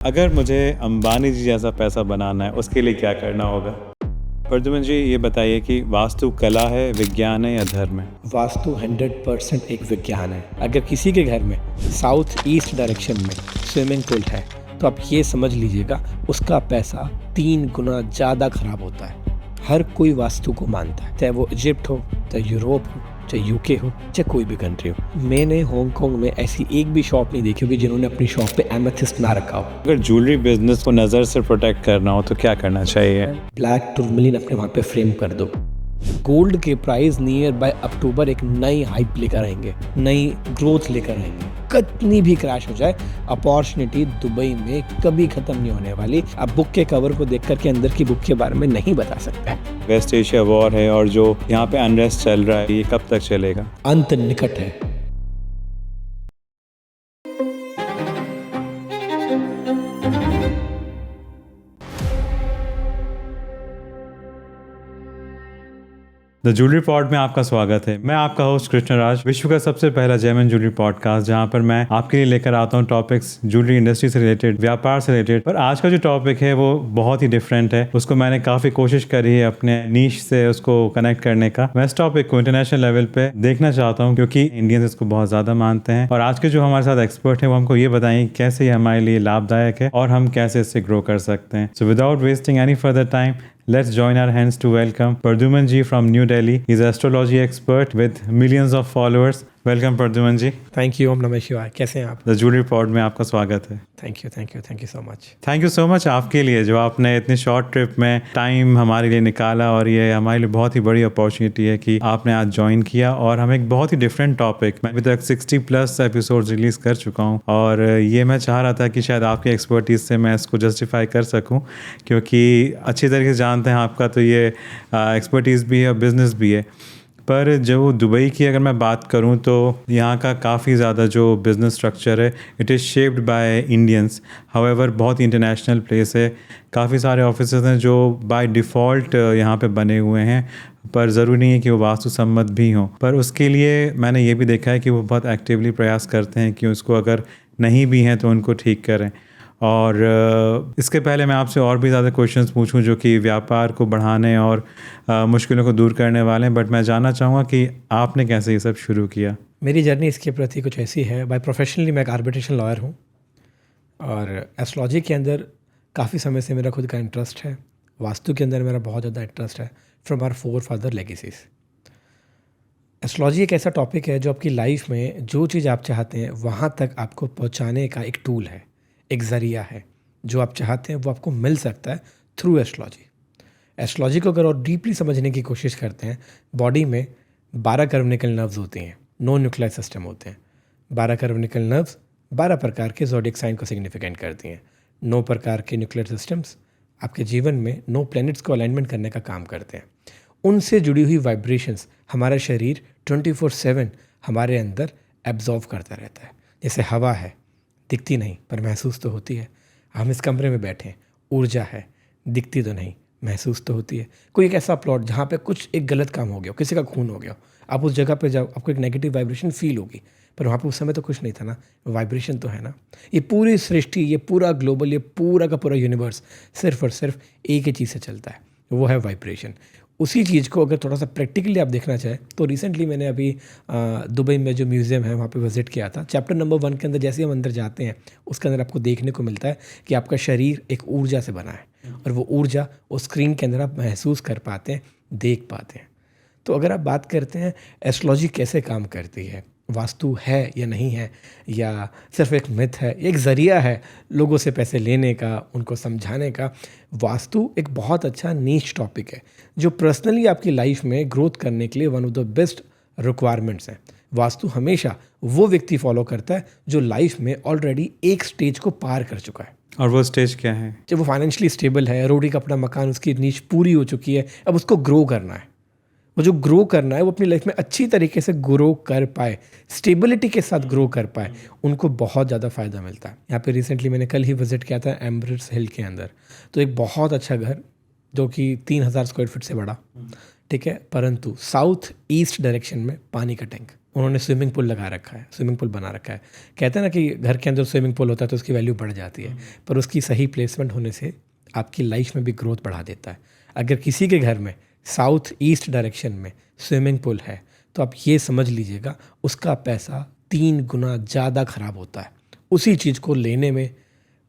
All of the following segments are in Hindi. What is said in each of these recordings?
अगर मुझे अंबानी जी जैसा पैसा बनाना है उसके लिए क्या करना होगा? प्रद्युमन जी, ये बताइए कि वास्तु कला है, विज्ञान है या धर्म है? वास्तु 100% एक विज्ञान है। अगर किसी के घर में साउथ ईस्ट डायरेक्शन में स्विमिंग पूल है तो आप ये समझ लीजिएगा उसका पैसा 3 गुना ज़्यादा खराब होता है। हर कोई वास्तु को मानता है, चाहे वो इजिप्ट हो, चाहे यूरोप हो, चाहे यूके हो, चाहे कोई भी कंट्री हो। मैंने हांगकांग में ऐसी एक भी शॉप नहीं देखी होगी जिन्होंने अपनी शॉप पे एमेथिस्ट ना रखा हो। अगर ज्वेलरी बिजनेस को नज़र से प्रोटेक्ट करना हो तो क्या करना चाहिए? ब्लैक टूरमलिन अपने वहाँ पे फ्रेम कर दो। गोल्ड के प्राइस नियर बाय अक्टूबर एक नई हाइप लेकर आएंगे, नई ग्रोथ लेकर आएंगे। कितनी भी क्रैश हो जाए, अपॉर्चुनिटी दुबई में कभी खत्म नहीं होने वाली। आप बुक के कवर को देख करके अंदर की बुक के बारे में नहीं बता सकते। वेस्ट एशिया वॉर है और जो यहाँ पे अनरेस्ट चल रहा है, ये कब तक चलेगा? अंत निकट है। द ज्वेलरी पॉड में आपका स्वागत है। मैं आपका होस्ट कृष्णराज, विश्व का सबसे पहला जेमन ज्वेलरी पॉडकास्ट, जहां पर मैं आपके लिए लेकर आता हूं टॉपिक्स ज्वेलरी इंडस्ट्री से रिलेटेड, व्यापार से रिलेटेड। पर आज का जो टॉपिक है वो बहुत ही डिफरेंट है। उसको मैंने काफ़ी कोशिश करी है अपने नीश से उसको कनेक्ट करने का। मैं इस टॉपिक को इंटरनेशनल लेवल पे देखना चाहता हूँ क्योंकि इंडियंस इसको बहुत ज़्यादा मानते हैं। और आज के जो हमारे साथ एक्सपर्ट हैं वो हमको ये बताएं कैसे ये हमारे लिए लाभदायक है और हम कैसे इससे ग्रो कर सकते हैं। So without wasting any further time, let's join our hands to welcome Pradyuman ji from New Delhi. He's an astrology expert with millions of followers. Welcome Pradyuman ji. Thank you. ओम नमः शिवाय। कैसे हैं आप? द ज्वेलरी पॉड में आपका स्वागत है। Thank you thank you thank you so much. Thank you so much आपके लिए जो आपने इतनी शॉर्ट ट्रिप में टाइम हमारे लिए निकाला, और ये हमारे लिए बहुत ही बड़ी अपॉर्चुनिटी है कि आपने आज ज्वाइन किया। और हम एक बहुत ही डिफरेंट टॉपिक, मैं अभी तक 60+ एपिसोड रिलीज कर चुका हूँ और ये मैं चाह रहा था कि शायद आपकी एक्सपर्टीज से मैं इसको जस्टिफाई कर सकूँ, क्योंकि अच्छी तरीके से जानते हैं आपका तो ये एक्सपर्टीज़ भी है और बिजनेस भी है। पर जो दुबई की अगर मैं बात करूं तो यहाँ का काफ़ी ज़्यादा जो बिज़नेस स्ट्रक्चर है, it is shaped by Indians. However बहुत ही इंटरनेशनल प्लेस है, काफ़ी सारे ऑफिसेज हैं जो बाय डिफ़ॉल्ट यहाँ पे बने हुए हैं, पर ज़रूरी नहीं है कि वो वास्तु सम्मत भी हों। पर उसके लिए मैंने ये भी देखा है कि वो बहुत एक्टिवली प्रयास करते हैं कि उसको अगर नहीं भी हैं तो उनको ठीक करें। और इसके पहले मैं आपसे और भी ज़्यादा क्वेश्चंस पूछूं जो कि व्यापार को बढ़ाने और मुश्किलों को दूर करने वाले हैं, बट मैं जानना चाहूँगा कि आपने कैसे ये सब शुरू किया? मेरी जर्नी इसके प्रति कुछ ऐसी है। बाय प्रोफेशनली मैं एक आर्बिट्रेशन लॉयर हूँ और एस्ट्रोलॉजी के अंदर काफ़ी समय से मेरा खुद का इंटरेस्ट है। वास्तु के अंदर मेरा बहुत ज़्यादा इंटरेस्ट है from our forefather legacies. Astrology एक ऐसा टॉपिक है जो आपकी लाइफ में जो चीज़ आप चाहते हैं वहाँ तक आपको पहुँचाने का एक टूल है, एक ज़रिया है। जो आप चाहते हैं वो आपको मिल सकता है थ्रू एस्ट्रोलॉजी। एस्ट्रोलॉजी को अगर और डीपली समझने की कोशिश करते हैं, बॉडी में 12 कर्वनिकल नर्व्स होती हैं, नो न्यूक्लियर सिस्टम होते हैं। 12 कर्वनिकल नर्व्स 12 प्रकार के ज़ोडिएक साइन को सिग्निफिकेंट करती हैं। 9 प्रकार के न्यूक्लियर सिस्टम्स आपके जीवन में 9 प्लैनेट्स को अलाइनमेंट करने का काम करते हैं। उनसे जुड़ी हुई वाइब्रेशंस हमारा शरीर 24/7 हमारे अंदर एब्जॉर्व करता रहता है। जैसे हवा है, दिखती नहीं पर महसूस तो होती है। हम इस कमरे में बैठे हैं, ऊर्जा है, दिखती तो नहीं, महसूस तो होती है। कोई एक ऐसा प्लॉट जहाँ पे कुछ एक गलत काम हो गया, किसी का खून हो गया, आप उस जगह पे जाओ, आपको एक नेगेटिव वाइब्रेशन फील होगी, पर वहाँ पे उस समय तो कुछ नहीं था ना, वाइब्रेशन तो है ना। ये पूरी सृष्टि, ये पूरा ग्लोबल, ये पूरा का पूरा यूनिवर्स सिर्फ और सिर्फ एक ही चीज़ से चलता है, वो है वाइब्रेशन। उसी चीज़ को अगर थोड़ा सा प्रैक्टिकली आप देखना चाहें तो रिसेंटली मैंने अभी दुबई में जो म्यूज़ियम है वहाँ पे विज़िट किया था। चैप्टर नंबर 1 के अंदर जैसे हम अंदर जाते हैं उसके अंदर आपको देखने को मिलता है कि आपका शरीर एक ऊर्जा से बना है और वो ऊर्जा उस स्क्रीन के अंदर आप महसूस कर पाते हैं, देख पाते हैं। तो अगर आप बात करते हैं एस्ट्रोलॉजी कैसे काम करती है, वास्तु है या नहीं है, या सिर्फ एक मिथ है, एक ज़रिया है लोगों से पैसे लेने का, उनको समझाने का। वास्तु एक बहुत अच्छा नीश टॉपिक है जो पर्सनली आपकी लाइफ में ग्रोथ करने के लिए one of the best requirements हैं। वास्तु हमेशा वो व्यक्ति फॉलो करता है जो लाइफ में ऑलरेडी एक स्टेज को पार कर चुका है। और वो स्टेज क्या है? जब वो फाइनेंशियली स्टेबल है, रोटी कपड़ा मकान, उसकी नीश पूरी हो चुकी है, अब उसको ग्रो करना है। वो जो ग्रो करना है वो अपनी लाइफ में अच्छी तरीके से ग्रो कर पाए, स्टेबिलिटी के साथ ग्रो कर पाए, उनको बहुत ज़्यादा फ़ायदा मिलता है। यहाँ पे रिसेंटली मैंने कल ही विज़िट किया था एम्बर्स हिल के अंदर, तो एक बहुत अच्छा घर जो कि 3000 स्क्वायर फीट से बड़ा, ठीक है, परंतु साउथ ईस्ट डायरेक्शन में पानी का टैंक। उन्होंने स्विमिंग पूल लगा रखा है, स्विमिंग पूल बना रखा है। कहते हैं ना कि घर के अंदर स्विमिंग पूल होता है तो उसकी वैल्यू बढ़ जाती है, पर उसकी सही प्लेसमेंट होने से आपकी लाइफ में भी ग्रोथ बढ़ा देता है। अगर किसी के घर में साउथ ईस्ट डायरेक्शन में स्विमिंग पूल है तो आप ये समझ लीजिएगा उसका पैसा 3 गुना ज़्यादा खराब होता है उसी चीज़ को लेने में,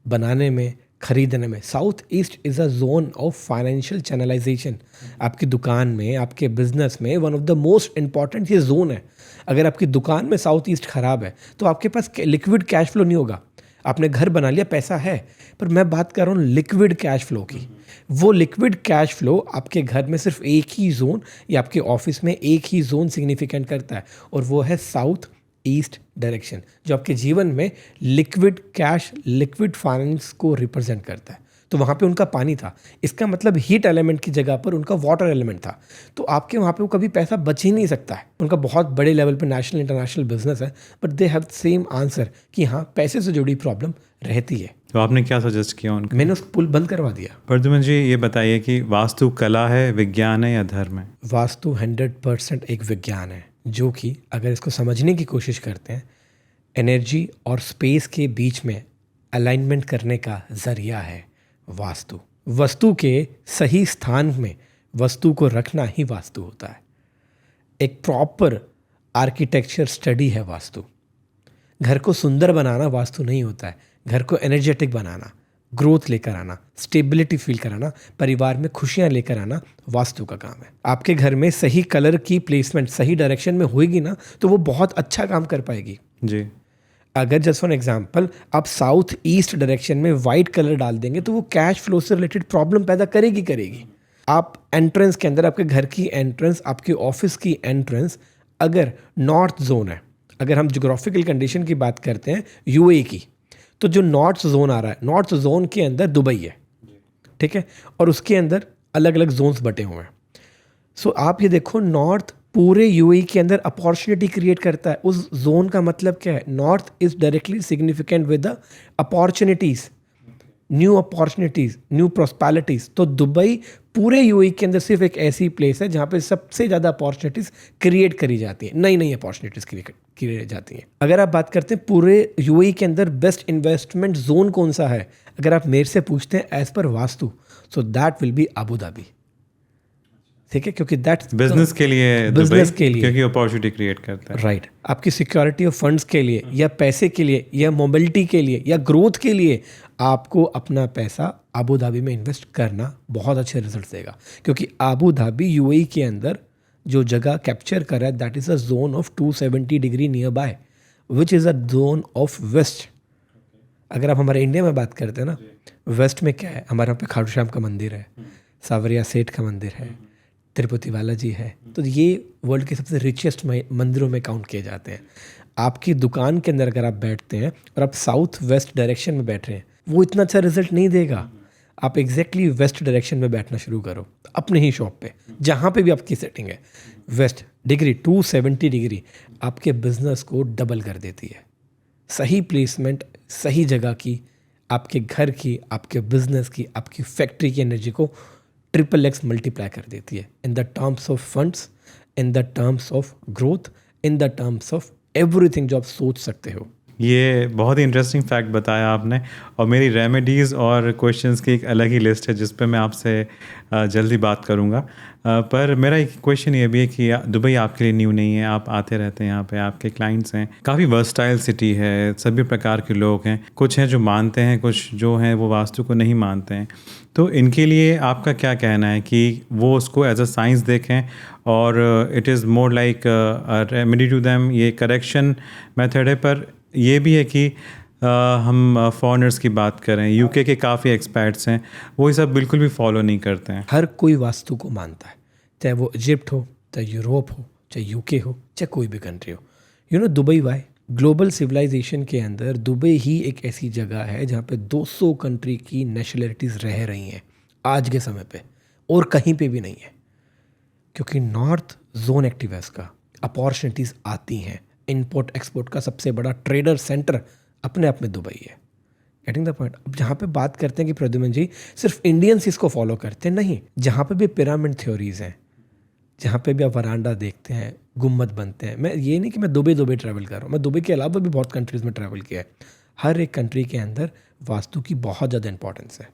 बनाने में, खरीदने में। South east is a zone of financial channelisation. आपकी दुकान में, आपके बिजनेस में one of the most important ये जोन है। अगर आपकी दुकान में साउथ ईस्ट खराब है तो आपके पास लिक्विड कैश फ्लो नहीं होगा। आपने घर बना लिया, पैसा है, पर मैं बात कर रहा हूँ लिक्विड कैश फ्लो की। वो लिक्विड कैश फ्लो आपके घर में सिर्फ एक ही जोन या आपके ऑफिस में एक ही जोन सिग्निफिकेंट करता है, और वो है साउथ ईस्ट डायरेक्शन, जो आपके जीवन में लिक्विड कैश, लिक्विड फाइनेंस को रिप्रेजेंट करता है। तो वहाँ पे उनका पानी था, इसका मतलब हीट एलिमेंट की जगह पर उनका वाटर एलिमेंट था। तो आपके वहाँ पे वो कभी पैसा बच ही नहीं सकता है। उनका बहुत बड़े लेवल पे नेशनल इंटरनेशनल बिजनेस है, but they have same answer कि हाँ, पैसे से जुड़ी प्रॉब्लम रहती है। तो आपने क्या सजेस्ट किया उनको? मैंने उस पुल बंद करवा दिया। प्रद्युमन जी, ये बताइए कि वास्तु कला है, विज्ञान है या धर्म है? वास्तु 100% एक विज्ञान है, जो कि अगर इसको समझने की कोशिश करते हैं, एनर्जी और स्पेस के बीच में अलाइनमेंट करने का जरिया है वास्तु। वस्तु के सही स्थान में वस्तु को रखना ही वास्तु होता है। एक प्रॉपर आर्किटेक्चर स्टडी है वास्तु। घर को सुंदर बनाना वास्तु नहीं होता है। घर को एनर्जेटिक बनाना, ग्रोथ लेकर आना, स्टेबिलिटी फील कराना, परिवार में खुशियां लेकर आना वास्तु का काम है। आपके घर में सही कलर की प्लेसमेंट सही डायरेक्शन में होएगी ना, तो वो बहुत अच्छा काम कर पाएगी जी। अगर जस्ट फॉर एग्जाम्पल आप साउथ ईस्ट डायरेक्शन में वाइट कलर डाल देंगे तो वो कैश फ्लो से रिलेटेड प्रॉब्लम पैदा करेगी। आप एंट्रेंस के अंदर, आपके घर की एंट्रेंस, आपके ऑफिस की एंट्रेंस अगर नॉर्थ जोन है, अगर हम जोग्राफिकल कंडीशन की बात करते हैं यूएई की, तो जो नॉर्थ जोन आ रहा है, नॉर्थ जोन के अंदर दुबई है, ठीक है, और उसके अंदर अलग अलग जोन्स बटे हुए हैं। सो आप ये देखो, नॉर्थ पूरे यूएई के अंदर अपॉर्चुनिटी क्रिएट करता है। उस जोन का मतलब क्या है? North is directly significant with the opportunities, new opportunities, new prosperities. तो दुबई पूरे यूएई के अंदर सिर्फ एक ऐसी प्लेस है जहाँ पे सबसे ज़्यादा अपॉर्चुनिटीज क्रिएट करी जाती है, नई नई अपॉर्चुनिटीज क्रिएट जाती हैं। अगर आप बात करते हैं पूरे यूएई के अंदर बेस्ट इन्वेस्टमेंट जोन कौन सा है, अगर आप मेरे से पूछते हैं as per vastu, so that will be Abu Dhabi, ठीक है, क्योंकि दैट्स बिजनेस के लिए, बिजनेस के लिए, क्योंकि अपॉर्चुनिटी क्रिएट करता है। राइट। आपकी सिक्योरिटी ऑफ फंड्स के लिए, या पैसे के लिए, या मोबिलिटी के लिए, या ग्रोथ के लिए आपको अपना पैसा अबू धाबी में इन्वेस्ट करना बहुत अच्छे रिजल्ट देगा। क्योंकि अबू धाबी यूएई के अंदर जो जगह कैप्चर कर रहा है, that is a zone of 270 degree nearby, which is a zone of west. अगर आप हमारे इंडिया में बात करते हैं ना, वेस्ट में क्या है? हमारे यहाँ पे खाटू श्याम का मंदिर है, सावरिया सेठ का मंदिर है, तिरुपति बालाजी है। तो ये वर्ल्ड के सबसे रिचेस्ट मंदिरों में काउंट किए जाते हैं। आपकी दुकान के अंदर अगर आप बैठते हैं और आप साउथ वेस्ट डायरेक्शन में बैठ रहे हैं, वो इतना अच्छा रिजल्ट नहीं देगा। आप एग्जैक्टली वेस्ट डायरेक्शन में बैठना शुरू करो अपने ही शॉप पे, जहाँ पे भी आपकी सेटिंग है। वेस्ट डिग्री 270 डिग्री आपके बिजनेस को डबल कर देती है। सही प्लेसमेंट, सही जगह की, आपके घर की, आपके बिजनेस की, आपकी फैक्ट्री की एनर्जी को XXX मल्टीप्लाई कर देती है, in the terms of funds, in the terms of growth, in the terms of everything जो आप सोच सकते हो। ये बहुत ही इंटरेस्टिंग फैक्ट बताया आपने, और मेरी रेमेडीज़ और क्वेश्चंस की एक अलग ही लिस्ट है जिस पे मैं आपसे जल्दी बात करूँगा। पर मेरा एक क्वेश्चन ये भी है कि दुबई आपके लिए न्यू नहीं है, आप आते रहते हैं यहाँ पे, आपके क्लाइंट्स हैं, काफ़ी वर्सटाइल सिटी है, सभी प्रकार के लोग हैं, कुछ हैं जो मानते हैं, कुछ जो हैं वो वास्तु को नहीं मानते हैं। तो इनके लिए आपका क्या कहना है कि वो उसको एज अ साइंस देखें, और it is more like remedy to them, ये करेक्शन मेथड है? पर ये भी है कि हम फॉरेनर्स की बात करें, यूके के काफ़ी एक्सपर्ट्स हैं, वो ये सब बिल्कुल भी फॉलो नहीं करते हैं। हर कोई वास्तु को मानता है, चाहे वो इजिप्ट हो, चाहे यूरोप हो, चाहे यूके हो, चाहे कोई भी कंट्री हो। You know Dubai why? Global civilisation के अंदर दुबई ही एक ऐसी जगह है जहाँ पे 200 कंट्री की नेशनलिटीज़ रह रही हैं आज के समय पे, और कहीं पे भी नहीं है। क्योंकि नॉर्थ जोन एक्टिव है, इसका अपॉर्चुनिटीज़ आती हैं। इंपोर्ट एक्सपोर्ट का सबसे बड़ा ट्रेडर सेंटर अपने आप में दुबई है। Getting the point? अब जहाँ पे बात करते हैं कि प्रद्युमन जी सिर्फ इंडियंस इसको फॉलो करते हैं, नहीं, जहाँ पे भी पिरामिड थ्योरीज हैं, जहाँ पे भी आप वरांडा देखते हैं, गुम्बद बनते हैं। मैं ये नहीं कि मैं दुबई ट्रैवल कर रहा हूँ, मैं दुबई के अलावा भी बहुत कंट्रीज़ में ट्रैवल किया है। हर एक कंट्री के अंदर वास्तु की बहुत ज़्यादा इंपॉर्टेंस है।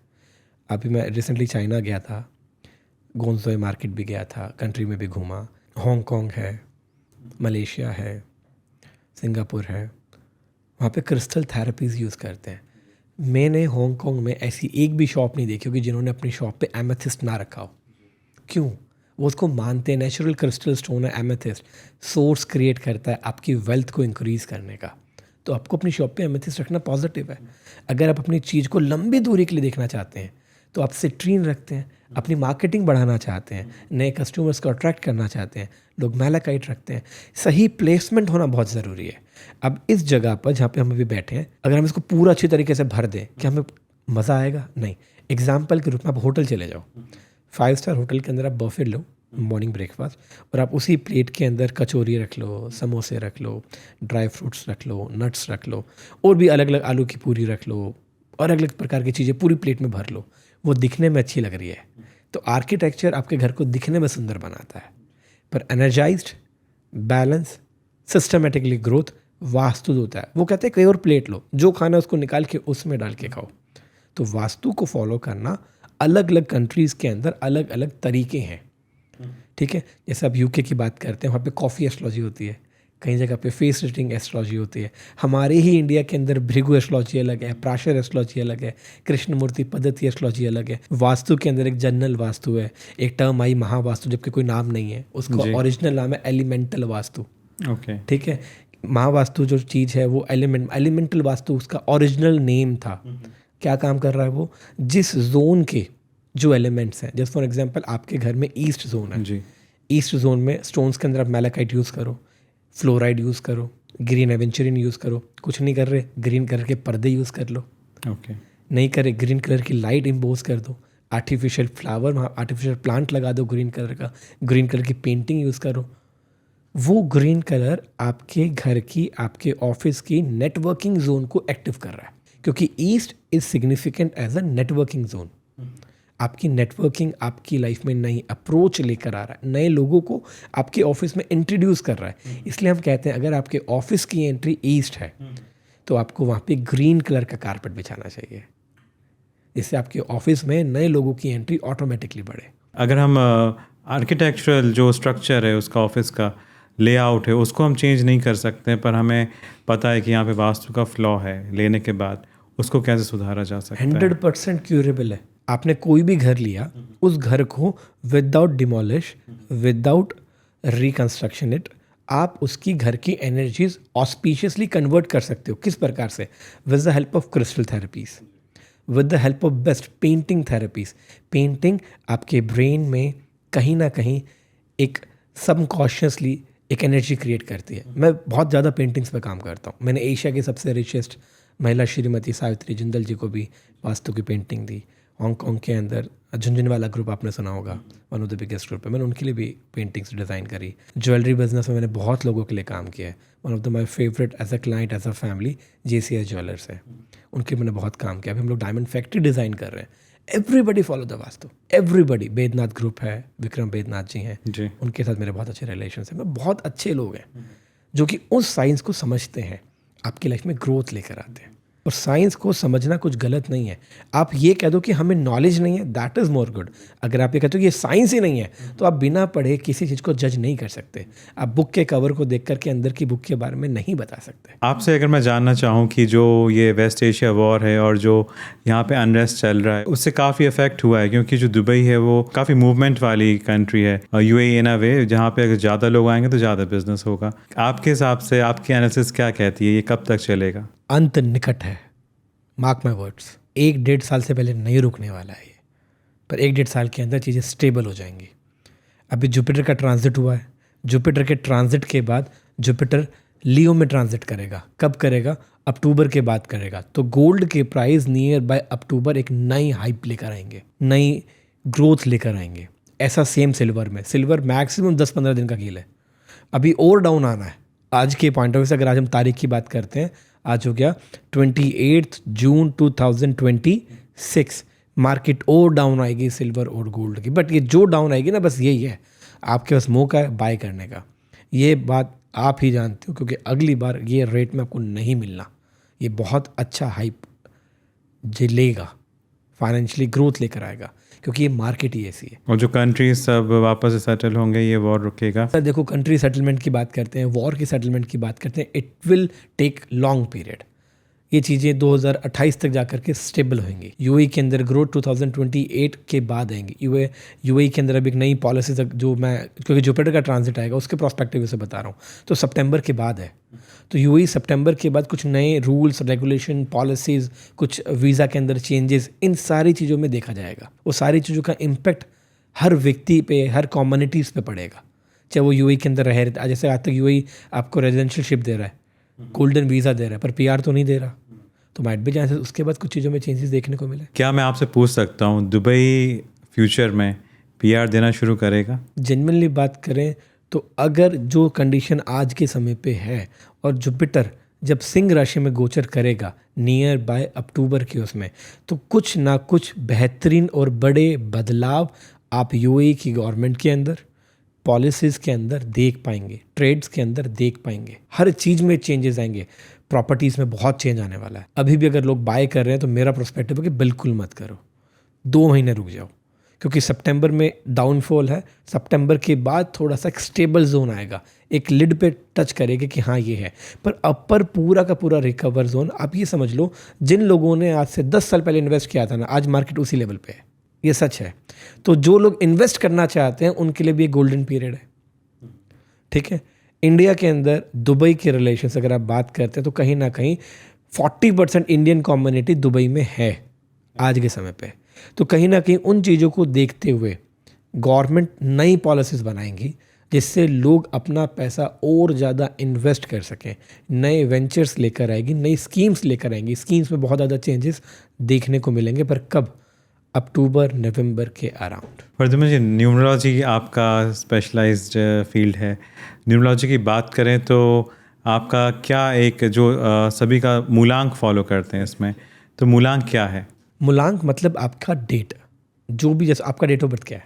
अभी मैं रिसेंटली चाइना गया था, गोंजोई मार्केट भी गया था, कंट्री में भी घूमा। हांगकांग है, मलेशिया है, सिंगापुर है, वहाँ पे क्रिस्टल थेरेपीज़ यूज़ करते हैं। मैंने हांगकांग में ऐसी एक भी शॉप नहीं देखी होगी जिन्होंने अपनी शॉप पे एमेथिस्ट ना रखा हो। क्यों? वो उसको मानते हैं नेचुरल क्रिस्टल स्टोन है एमेथिस्ट, सोर्स क्रिएट करता है आपकी वेल्थ को इंक्रीज़ करने का। तो आपको अपनी शॉप पे एमेथिस्ट रखना पॉजिटिव है। अगर आप अपनी चीज़ को लंबी दूरी के लिए देखना चाहते हैं तो आप सिट्रीन रखते हैं, अपनी मार्केटिंग बढ़ाना चाहते हैं, नए कस्टमर्स को अट्रैक्ट करना चाहते हैं, लोग मैलाकाइट रखते हैं। सही प्लेसमेंट होना बहुत ज़रूरी है। अब इस जगह पर जहाँ पे हम अभी बैठे हैं, अगर हम इसको पूरा अच्छी तरीके से भर दें, क्या हमें मज़ा आएगा? नहीं। एग्जाम्पल के रूप में आप होटल चले जाओ, 5 स्टार होटल के अंदर आप बफे लो, मॉर्निंग ब्रेकफास्ट, और आप उसी प्लेट के अंदर कचौरी रख लो, समोसे रख लो, ड्राई फ्रूट्स रख लो, नट्स रख लो, और भी अलग अलग आलू की पूरी रख लो, और अलग अलग प्रकार की चीज़ें पूरी प्लेट में भर लो। वो दिखने में अच्छी लग रही है, तो आर्किटेक्चर आपके घर को दिखने में सुंदर बनाता है, पर energised, balance, systematically growth vastu होता है। वो कहते हैं कई और प्लेट लो, जो खाना है उसको निकाल के उसमें डाल के खाओ। तो वास्तु को फॉलो करना अलग अलग कंट्रीज़ के अंदर अलग अलग तरीके हैं, ठीक है। जैसे आप यूके की बात करते हैं, वहाँ पे कॉफ़ी एस्ट्रोलॉजी होती है, कई जगह पे फेस रेटिंग एस्ट्रोलॉजी होती है। हमारे ही इंडिया के अंदर भृगु एस्ट्रोलॉजी अलग है, प्राशर एस्ट्रोलॉजी अलग है, कृष्णमूर्ति पद्धति एस्ट्रोलॉजी अलग है। वास्तु के अंदर एक जनरल वास्तु है, एक टर्म आई महावास्तु, जबकि कोई नाम नहीं है उसका, ओरिजिनल नाम है एलिमेंटल वास्तु। ओके, ठीक है। महावास्तु जो चीज़ है वो एलिमेंटल वास्तु उसका ओरिजिनल नेम था। क्या काम कर रहा है वो? जिस जोन के जो एलिमेंट्स हैं, जैसे फॉर एग्जांपल आपके घर में ईस्ट जोन है जी, ईस्ट जोन में स्टोन्स के अंदर आप मैलाकाइट यूज़ करो, फ्लोराइड यूज़ करो, ग्रीन एवेंचुरिन यूज़ करो। कुछ नहीं कर रहे, ग्रीन कलर के पर्दे यूज़ कर लो। ओके, नहीं करे, ग्रीन कलर की लाइट इम्पोज कर दो, आर्टिफिशियल फ्लावर वहाँ आर्टिफिशियल प्लांट लगा दो ग्रीन कलर का, ग्रीन कलर की पेंटिंग यूज़ करो। वो ग्रीन कलर आपके घर की, आपके ऑफिस की नेटवर्किंग जोन को एक्टिव कर रहा है, क्योंकि east is significant as a networking zone. आपकी नेटवर्किंग आपकी लाइफ में नई अप्रोच लेकर आ रहा है, नए लोगों को आपके ऑफिस में इंट्रोड्यूस कर रहा है। इसलिए हम कहते हैं अगर आपके ऑफिस की एंट्री ईस्ट है तो आपको वहाँ पे ग्रीन कलर का कारपेट बिछाना चाहिए, जिससे आपके ऑफिस में नए लोगों की एंट्री ऑटोमेटिकली बढ़े। अगर हम आर्किटेक्चरल जो स्ट्रक्चर है उसका, ऑफिस का लेआउट है, उसको हम चेंज नहीं कर सकते, पर हमें पता है कि यहाँ पे वास्तु का फ्लॉ है, लेने के बाद उसको कैसे सुधारा जा सकता है? 100% क्यूरेबल है। आपने कोई भी घर लिया, उस घर को without demolish, without reconstruction it, आप उसकी घर की एनर्जीज ऑस्पिशियसली कन्वर्ट कर सकते हो। किस प्रकार से? With the help of crystal therapies, with the help of best painting therapies. Painting आपके ब्रेन में कहीं ना कहीं एक सबकॉन्शियसली एक एनर्जी क्रिएट करती है। मैं बहुत ज़्यादा पेंटिंग्स पे काम करता हूँ। मैंने एशिया की सबसे रिचेस्ट महिला श्रीमती सावित्री जिंदल जी को भी वास्तु की पेंटिंग दी। हांगकांग के अंदर झुंझुनवाला ग्रुप आपने सुना होगा, one of the biggest group है, मैंने उनके लिए भी पेंटिंग्स डिज़ाइन करी। ज्वेलरी बिजनेस में मैंने बहुत लोगों के लिए काम किया है। One of the my favourite as a client, as a family, JCI jewellers है, उनके मैंने बहुत काम किया। अभी हम लोग डायमंड फैक्ट्री डिज़ाइन कर रहे हैं। Everybody follow the vastu, everybody. Baidyanath group है, विक्रम बैद्यनाथ जी हैं जी, उनके साथ मेरे बहुत अच्छे रिलेशन हैं। मैं बहुत अच्छे लोग हैं जो कि उस साइंस को समझते हैं, आपकी लाइफ में ग्रोथ लेकर आते हैं। और साइंस को समझना कुछ गलत नहीं है। आप ये कह दो कि हमें नॉलेज नहीं है, दैट इज़ मोर गुड। अगर आप ये कहते हो कि ये साइंस ही नहीं है, तो आप बिना पढ़े किसी चीज़ को जज नहीं कर सकते। आप बुक के कवर को देख करके अंदर की बुक के बारे में नहीं बता सकते। आपसे अगर मैं जानना चाहूँ कि जो ये वेस्ट एशिया वॉर है और जो यहाँ पे अनरेस्ट चल रहा है, उससे काफ़ी इफेक्ट हुआ है, क्योंकि जो दुबई है वो काफ़ी मूवमेंट वाली कंट्री है, UAE इन अ वे, जहाँ पे अगर ज़्यादा लोग आएंगे तो ज़्यादा बिजनेस होगा। आपके हिसाब से आपकी एनालिसिस क्या कहती है, ये कब तक चलेगा? अंत निकट है, मार्क माई वर्ड्स। 1-1.5 साल से पहले नहीं रुकने वाला है ये, पर 1-1.5 साल के अंदर चीज़ें स्टेबल हो जाएंगी। अभी जुपिटर का ट्रांजिट हुआ है, जुपिटर के ट्रांजिट के बाद जुपिटर लियो में ट्रांजिट करेगा। कब करेगा? अक्टूबर के बाद करेगा। तो गोल्ड के प्राइस नियर बाय अक्टूबर एक नई हाइप लेकर आएंगे, नई ग्रोथ लेकर आएंगे। ऐसा सेम सिल्वर में, सिल्वर मैक्सिमम 10-15 दिन का खेल है, अभी और डाउन आना है। आज के पॉइंट ऑफ व्यू से अगर आज हम तारीख की बात करते हैं, आज हो गया 28 जून 2026, मार्केट और डाउन आएगी सिल्वर और गोल्ड की। बट ये जो डाउन आएगी ना, बस यही है, आपके पास मौका है बाय करने का। ये बात आप ही जानते हो, क्योंकि अगली बार ये रेट में आपको नहीं मिलना। ये बहुत अच्छा हाइप लेगा, फाइनेंशियली ग्रोथ लेकर आएगा, क्योंकि ये मार्केट ही ऐसी है। और जो कंट्री सब वापस से सेटल होंगे, ये वॉर रुकेगा। सर देखो, कंट्री सेटलमेंट की बात करते हैं, वॉर की सेटलमेंट की बात करते हैं, it will take long period. ये चीज़ें 2028 तक जाकर के स्टेबल होंगी। यूएई के अंदर ग्रोथ 2028 के बाद आएंगी। यूएई के अंदर अभी एक नई पॉलिसी तक, जो मैं क्योंकि जुपिटर का ट्रांजिट आएगा उसके प्रोस्पेक्टिव से बता रहा हूँ, तो सितंबर के बाद है। तो यूएई सितंबर के बाद कुछ नए रूल्स, रेगुलेशन, पॉलिसीज़, कुछ वीज़ा के अंदर चेंजेस, इन सारी चीज़ों में देखा जाएगा। वो सारी चीज़ों का इम्पेक्ट हर व्यक्ति पे, हर कम्युनिटीज़ पे पड़ेगा, चाहे वो यूएई के अंदर रहे। जैसे आज तक यूएई आपको रेजिडेंशियलशिप दे रहा है, गोल्डन वीज़ा दे रहा है, पर पीआर तो नहीं दे रहा। तो माइट भी चांसेस उसके बाद कुछ चीज़ों में चेंजेस देखने को मिले। क्या मैं आपसे पूछ सकता हूँ, दुबई फ्यूचर में पीआर देना शुरू करेगा? जेन्युइनली बात करें तो अगर जो कंडीशन आज के समय पे है, और जुपिटर जब सिंह राशि में गोचर करेगा नियर बाय अक्टूबर के उसमें, तो कुछ ना कुछ बेहतरीन और बड़े बदलाव आप यूएई की गवर्नमेंट के अंदर, पॉलिसीज़ के अंदर देख पाएंगे, ट्रेड्स के अंदर देख पाएंगे। हर चीज़ में चेंजेस आएंगे। प्रॉपर्टीज़ में बहुत चेंज आने वाला है। अभी भी अगर लोग बाय कर रहे हैं तो मेरा पर्सपेक्टिव है कि बिल्कुल मत करो, 2 महीने रुक जाओ, क्योंकि सितंबर में डाउनफॉल है। सितंबर के बाद थोड़ा सा एक स्टेबल जोन आएगा, एक लिड पे टच करेगा कि हाँ ये है, पर अपर पूरा का पूरा रिकवर जोन। आप ये समझ लो, जिन लोगों ने आज से 10 साल पहले इन्वेस्ट किया था ना, आज मार्केट उसी लेवल पे है, ये सच है। तो जो लोग इन्वेस्ट करना चाहते हैं उनके लिए भी एक गोल्डन पीरियड है, ठीक है। इंडिया के अंदर दुबई के रिलेशंस अगर आप बात करते हैं तो कहीं ना कहीं 40% इंडियन कम्युनिटी दुबई में है आज के समय पे। तो कहीं ना कहीं उन चीज़ों को देखते हुए गवर्नमेंट नई पॉलिसीज़ बनाएंगी जिससे लोग अपना पैसा और ज़्यादा इन्वेस्ट कर सकें, नए वेंचर्स लेकर आएगी, नई स्कीम्स लेकर आएंगी। स्कीम्स में बहुत ज़्यादा चेंजेस देखने को मिलेंगे, पर कब? अक्टूबर नवंबर के अराउंड। प्रद्युम्न जी, न्यूमरोलॉजी आपका स्पेशलाइज्ड फील्ड है। न्यूमरोलॉजी की बात करें तो आपका क्या एक जो सभी का मूलांक फॉलो करते हैं इसमें, तो मूलांक क्या है? मूलांक मतलब आपका डेट, जो भी, जैसे आपका डेट ऑफ बर्थ क्या है?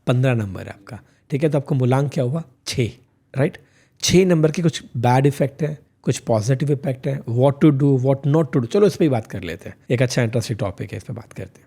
15 नंबर है आपका, ठीक है। तो आपका मूलांक क्या हुआ? 6, राइट। 6 नंबर के कुछ बैड इफेक्ट है, कुछ पॉजिटिव इफेक्ट है। What to do, what not to do, चलो इस पर ही बात कर लेते हैं। एक अच्छा इंटरेस्टिंग टॉपिक है, इस पर बात करते हैं।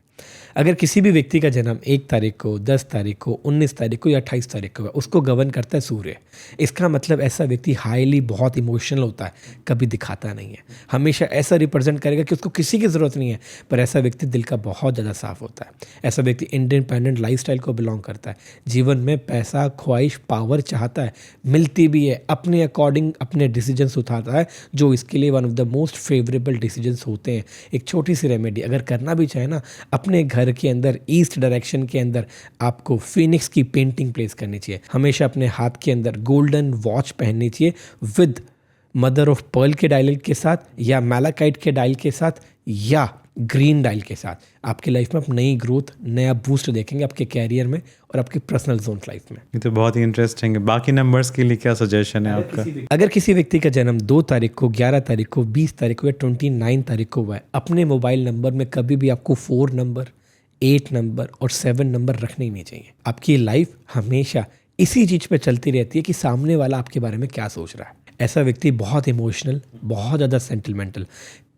अगर किसी भी व्यक्ति का जन्म 1 तारीख को, 10 तारीख को, 19 तारीख को या 28 तारीख को है, उसको गवर्न करता है सूर्य। इसका मतलब ऐसा व्यक्ति हाईली बहुत इमोशनल होता है, कभी दिखाता नहीं है, हमेशा ऐसा रिप्रेजेंट करेगा कि उसको किसी की ज़रूरत नहीं है, पर ऐसा व्यक्ति दिल का बहुत ज़्यादा साफ होता है। ऐसा व्यक्ति इंडिपेंडेंट लाइफस्टाइल को बिलोंग करता है, जीवन में पैसा, ख्वाहिश, पावर चाहता है, मिलती भी है, अपने अकॉर्डिंग अपने डिसीजंस उठाता है, जो इसके लिए one of the most favourable decisions होते हैं। एक छोटी सी रेमेडी अगर करना भी चाहे ना, अपने घर के अंदर ईस्ट डायरेक्शन के अंदर आपको फिनिक्स की पेंटिंग प्लेस करनी चाहिए। हमेशा अपने हाथ के अंदर गोल्डन वॉच पहननी चाहिए विद मदर ऑफ पर्ल के डायल के साथ, या मैलाकाइट के डायल के साथ, या ग्रीन डायल के साथ। आपकी लाइफ में आप नई ग्रोथ, नया बूस्ट देखेंगे आपके कैरियर में और आपकी पर्सनल जोन लाइफ में। ये तो बहुत ही इंटरेस्टिंग है। बाकी नंबर्स के लिए क्या सजेशन है आपका? अगर किसी व्यक्ति का जन्म 2 तारीख को, 11 तारीख को, 20 तारीख को या 29 तारीख को हुआ है, अपने मोबाइल नंबर में कभी भी आपको 4 नंबर, 8 नंबर और 7 नंबर रखने ही नहीं चाहिए। आपकी लाइफ हमेशा इसी चीज़ पे चलती रहती है कि सामने वाला आपके बारे में क्या सोच रहा है। ऐसा व्यक्ति बहुत इमोशनल, बहुत ज़्यादा सेंटिमेंटल,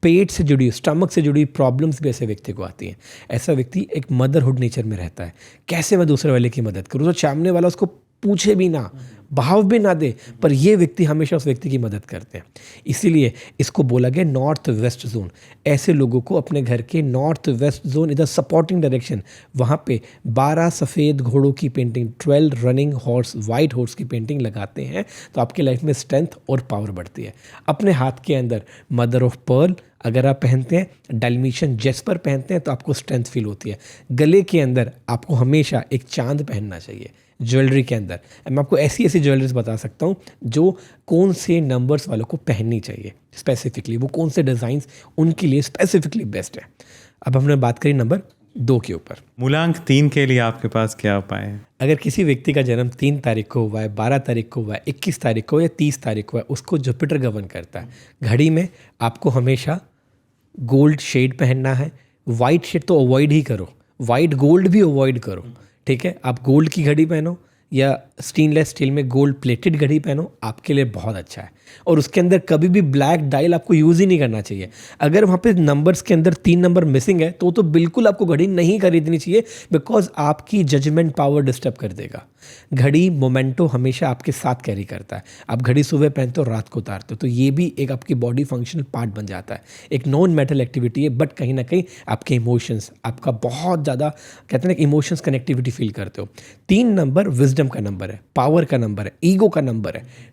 पेट से जुड़ी, स्टमक से जुड़ी प्रॉब्लम्स भी ऐसे व्यक्ति को आती हैं। ऐसा व्यक्ति एक मदरहुड नेचर में रहता है, कैसे मैं दूसरे वाले की मदद करूँ, तो सामने वाला उसको पूछे भी ना, भाव भी ना दे, पर ये व्यक्ति हमेशा उस व्यक्ति की मदद करते हैं। इसीलिए इसको बोला गया नॉर्थ वेस्ट जोन। ऐसे लोगों को अपने घर के नॉर्थ वेस्ट जोन, इधर सपोर्टिंग डायरेक्शन, वहाँ पे 12 सफ़ेद घोड़ों की painting, 12 running horse, white horse की पेंटिंग लगाते हैं, तो आपकी लाइफ में स्ट्रेंथ और पावर बढ़ती है। अपने हाथ के अंदर मदर ऑफ पर्ल अगर आप पहनते हैं, डालमेशियन जेस्पर पहनते हैं, तो आपको स्ट्रेंथ फील होती है। गले के अंदर आपको हमेशा एक चांद पहनना चाहिए। ज्वेलरी के अंदर मैं आपको ऐसी ज्वेलरीज बता सकता हूँ जो कौन से नंबर्स वालों को पहननी चाहिए स्पेसिफिकली, वो कौन से डिज़ाइंस उनके लिए स्पेसिफिकली बेस्ट है। अब हमने बात करी नंबर 2 के ऊपर। मूलांक 3 के लिए आपके पास क्या उपाय है? अगर किसी व्यक्ति का जन्म 3 तारीख को हुआ है, 12 तारीख को हुआ है, 21 तारीख को या 30 तारीख को है, उसको जुपिटर गवर्न करता है। घड़ी में आपको हमेशा गोल्ड शेड पहनना है। वाइट शेड तो अवॉइड ही करो, वाइट गोल्ड भी अवॉइड करो, ठीक है, आप गोल्ड की घड़ी पहनो या स्टेनलेस स्टील में गोल्ड प्लेटेड घड़ी पहनो, आपके लिए बहुत अच्छा है। और उसके अंदर कभी भी ब्लैक डायल आपको यूज़ ही नहीं करना चाहिए। अगर वहाँ पे नंबर्स के अंदर 3 नंबर मिसिंग है तो बिल्कुल आपको घड़ी नहीं खरीदनी चाहिए, बिकॉज आपकी जजमेंट पावर डिस्टर्ब कर देगा। घड़ी मोमेंटो हमेशा आपके साथ कैरी करता है। आप घड़ी सुबह पहनते हो, रात को उतारते हो, तो ये भी एक आपकी बॉडी फंक्शनल पार्ट बन जाता है। एक नॉन मेटल एक्टिविटी है, बट कहीं ना कहीं आपके इमोशंस, आपका बहुत ज़्यादा कहते हैं ना इमोशंस कनेक्टिविटी फील करते हो। 3 नंबर विजडम का नंबर है, पावर का नंबर है, ईगो का नंबर है,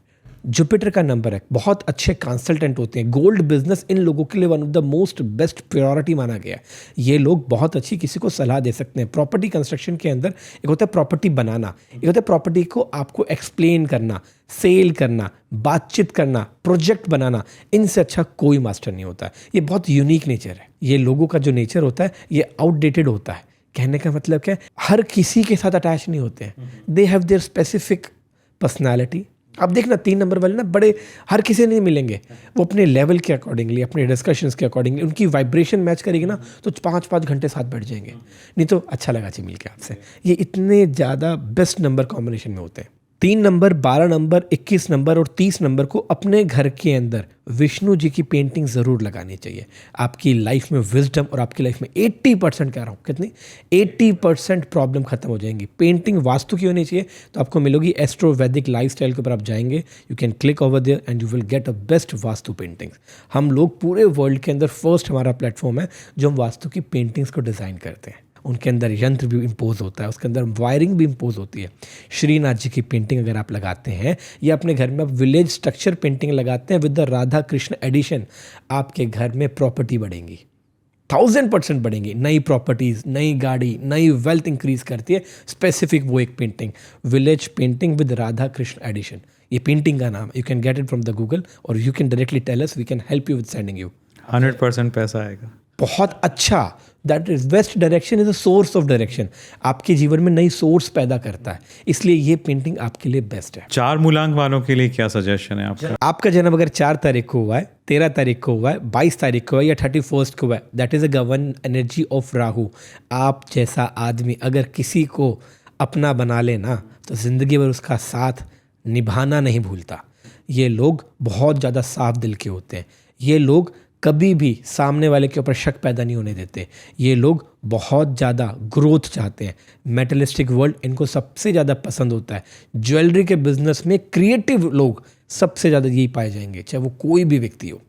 जुपिटर का नंबर है। बहुत अच्छे कंसल्टेंट होते हैं। गोल्ड बिजनेस इन लोगों के लिए one of the most best priority माना गया है। ये लोग बहुत अच्छी किसी को सलाह दे सकते हैं। प्रॉपर्टी कंस्ट्रक्शन के अंदर एक होता है प्रॉपर्टी बनाना, एक होता है प्रॉपर्टी को आपको एक्सप्लेन करना, सेल करना, बातचीत करना, प्रोजेक्ट बनाना। इनसे अच्छा कोई मास्टर नहीं होता है। ये बहुत यूनिक नेचर है। ये लोगों का जो नेचर होता है ये आउटडेटेड होता है। कहने का मतलब क्या है, हर किसी के साथ अटैच नहीं होते हैं। They have their specific personality. अब देखना 3 नंबर वाले ना बड़े हर किसी नहीं मिलेंगे। वो अपने लेवल के अकॉर्डिंगली, अपने डिस्कशंस के अकॉर्डिंगली, उनकी वाइब्रेशन मैच करेगी ना तो 5-5 घंटे साथ बैठ जाएंगे। नहीं तो अच्छा लगा जी मिल के आपसे। ये इतने ज़्यादा बेस्ट नंबर कॉम्बिनेशन में होते हैं। 3 नंबर, 12 नंबर, 21 नंबर और 30 नंबर को अपने घर के अंदर विष्णु जी की पेंटिंग ज़रूर लगानी चाहिए। आपकी लाइफ में विजडम और आपकी लाइफ में 80% कह रहा हूँ, कितनी 80% प्रॉब्लम खत्म हो जाएंगी। पेंटिंग वास्तु की होनी चाहिए तो आपको मिलेगी एस्ट्रो वैदिक लाइफस्टाइल के ऊपर आप जाएंगे, you can click over there and you will get a best vastu paintings. हम लोग पूरे वर्ल्ड के अंदर फर्स्ट हमारा प्लेटफॉर्म है जो हम वास्तु की पेंटिंग्स को डिज़ाइन करते हैं। उनके अंदर यंत्र भी इम्पोज होता है, उसके अंदर वायरिंग भी इम्पोज होती है। श्रीनाथ जी की पेंटिंग अगर आप लगाते हैं या अपने घर में आप विलेज स्ट्रक्चर पेंटिंग लगाते हैं with the Radha Krishna edition, आपके घर में प्रॉपर्टी बढ़ेंगी, 1000% बढ़ेंगी। नई प्रॉपर्टीज़, नई गाड़ी, नई वेल्थ इंक्रीज करती है। स्पेसिफिक वो एक painting, village painting with Radha Krishna edition, ये पेंटिंग का नाम है। You can get it from the Google और you can directly tell us, we can help you with sending you. 100% पैसा आएगा। बहुत अच्छा। That is best direction is a source of direction. आपके जीवन में नई सोर्स पैदा करता है, इसलिए ये पेंटिंग आपके लिए बेस्ट है। 4 मूलांक वालों के लिए क्या सजेशन है आपका? आपका जन्म अगर 4 तारीख को हुआ है, 13 तारीख को हुआ है, 22 तारीख को हुआ है या 31 को हुआ है, that is a govern energy of Rahu. आप जैसा आदमी अगर किसी को अपना बना लेना तो जिंदगी भर उसका साथ निभाना नहीं भूलता। ये लोग बहुत ज़्यादा साफ दिल के होते हैं। ये लोग कभी भी सामने वाले के ऊपर शक पैदा नहीं होने देते। ये लोग बहुत ज़्यादा ग्रोथ चाहते हैं। मेटलिस्टिक वर्ल्ड इनको सबसे ज़्यादा पसंद होता है। ज्वेलरी के बिजनेस में क्रिएटिव लोग सबसे ज़्यादा यही पाए जाएंगे, चाहे वो कोई भी व्यक्ति हो।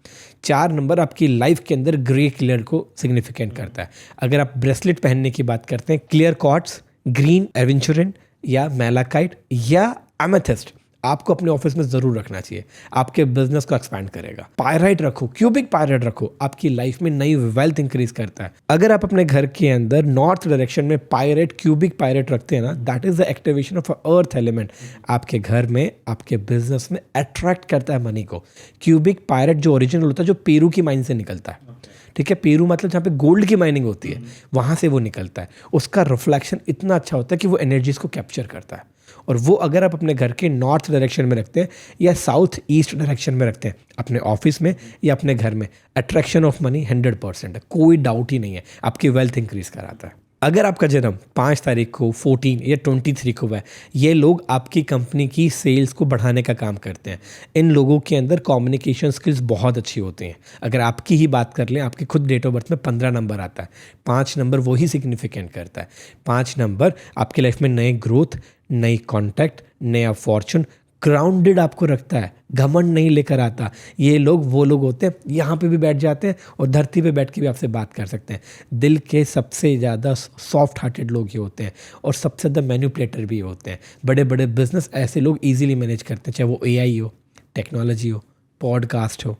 4 नंबर आपकी लाइफ के अंदर ग्रे कलर को सिग्निफिकेंट करता है। अगर आप ब्रेसलेट पहनने की बात करते हैं, क्लियर क्वार्ट्ज, ग्रीन एवेंचुरिन या मैलाकाइट या एमेथिस्ट आपको अपने ऑफिस में जरूर रखना चाहिए। आपके बिजनेस को एक्सपैंड करेगा। पायराइट रखो, क्यूबिक पायराइट रखो, आपकी लाइफ में नई वेल्थ इंक्रीज करता है। अगर आप अपने घर के अंदर नॉर्थ डायरेक्शन में पायराइट, क्यूबिक पायराइट रखते हैं ना, that is the activation of earth element. आपके घर में, आपके बिजनेस में अट्रैक्ट करता है मनी को। क्यूबिक पायराइट जो ओरिजिनल होता है, जो पेरू की माइन से निकलता है, ठीक है, पेरू मतलब जहाँ पे गोल्ड की माइनिंग होती है, वहाँ से वो निकलता है। उसका रिफ्लेक्शन इतना अच्छा होता है कि वो एनर्जीज को कैप्चर करता है। और वो अगर आप अपने घर के नॉर्थ डायरेक्शन में रखते हैं या साउथ ईस्ट डायरेक्शन में रखते हैं, अपने ऑफिस में या अपने घर में, अट्रैक्शन ऑफ मनी 100% है, कोई डाउट ही नहीं है, आपकी वेल्थ इंक्रीज कराता है। अगर आपका जन्म 5 तारीख को, 14 या 23 को हुआ है, ये लोग आपकी कंपनी की सेल्स को बढ़ाने का काम करते हैं। इन लोगों के अंदर कम्युनिकेशन स्किल्स बहुत अच्छी होती हैं। अगर आपकी ही बात कर लें, आपके खुद डेट ऑफ बर्थ में 15 नंबर आता है, 5 नंबर वही सिग्निफिकेंट करता है। 5 नंबर आपकी लाइफ में नए ग्रोथ, नई कॉन्टैक्ट, नया फॉर्चून, ग्राउंडेड आपको रखता है, घमंड नहीं लेकर आता। ये लोग वो लोग होते हैं, यहाँ पे भी बैठ जाते हैं और धरती पे बैठ के भी आपसे बात कर सकते हैं। दिल के सबसे ज़्यादा सॉफ्ट हार्टेड लोग ये होते हैं और सबसे ज़्यादा मैनिपुलेटर भी होते हैं। बड़े बड़े बिजनेस ऐसे लोग इजीली मैनेज करते हैं, चाहे वो AI हो, टेक्नोलॉजी हो, पॉडकास्ट हो,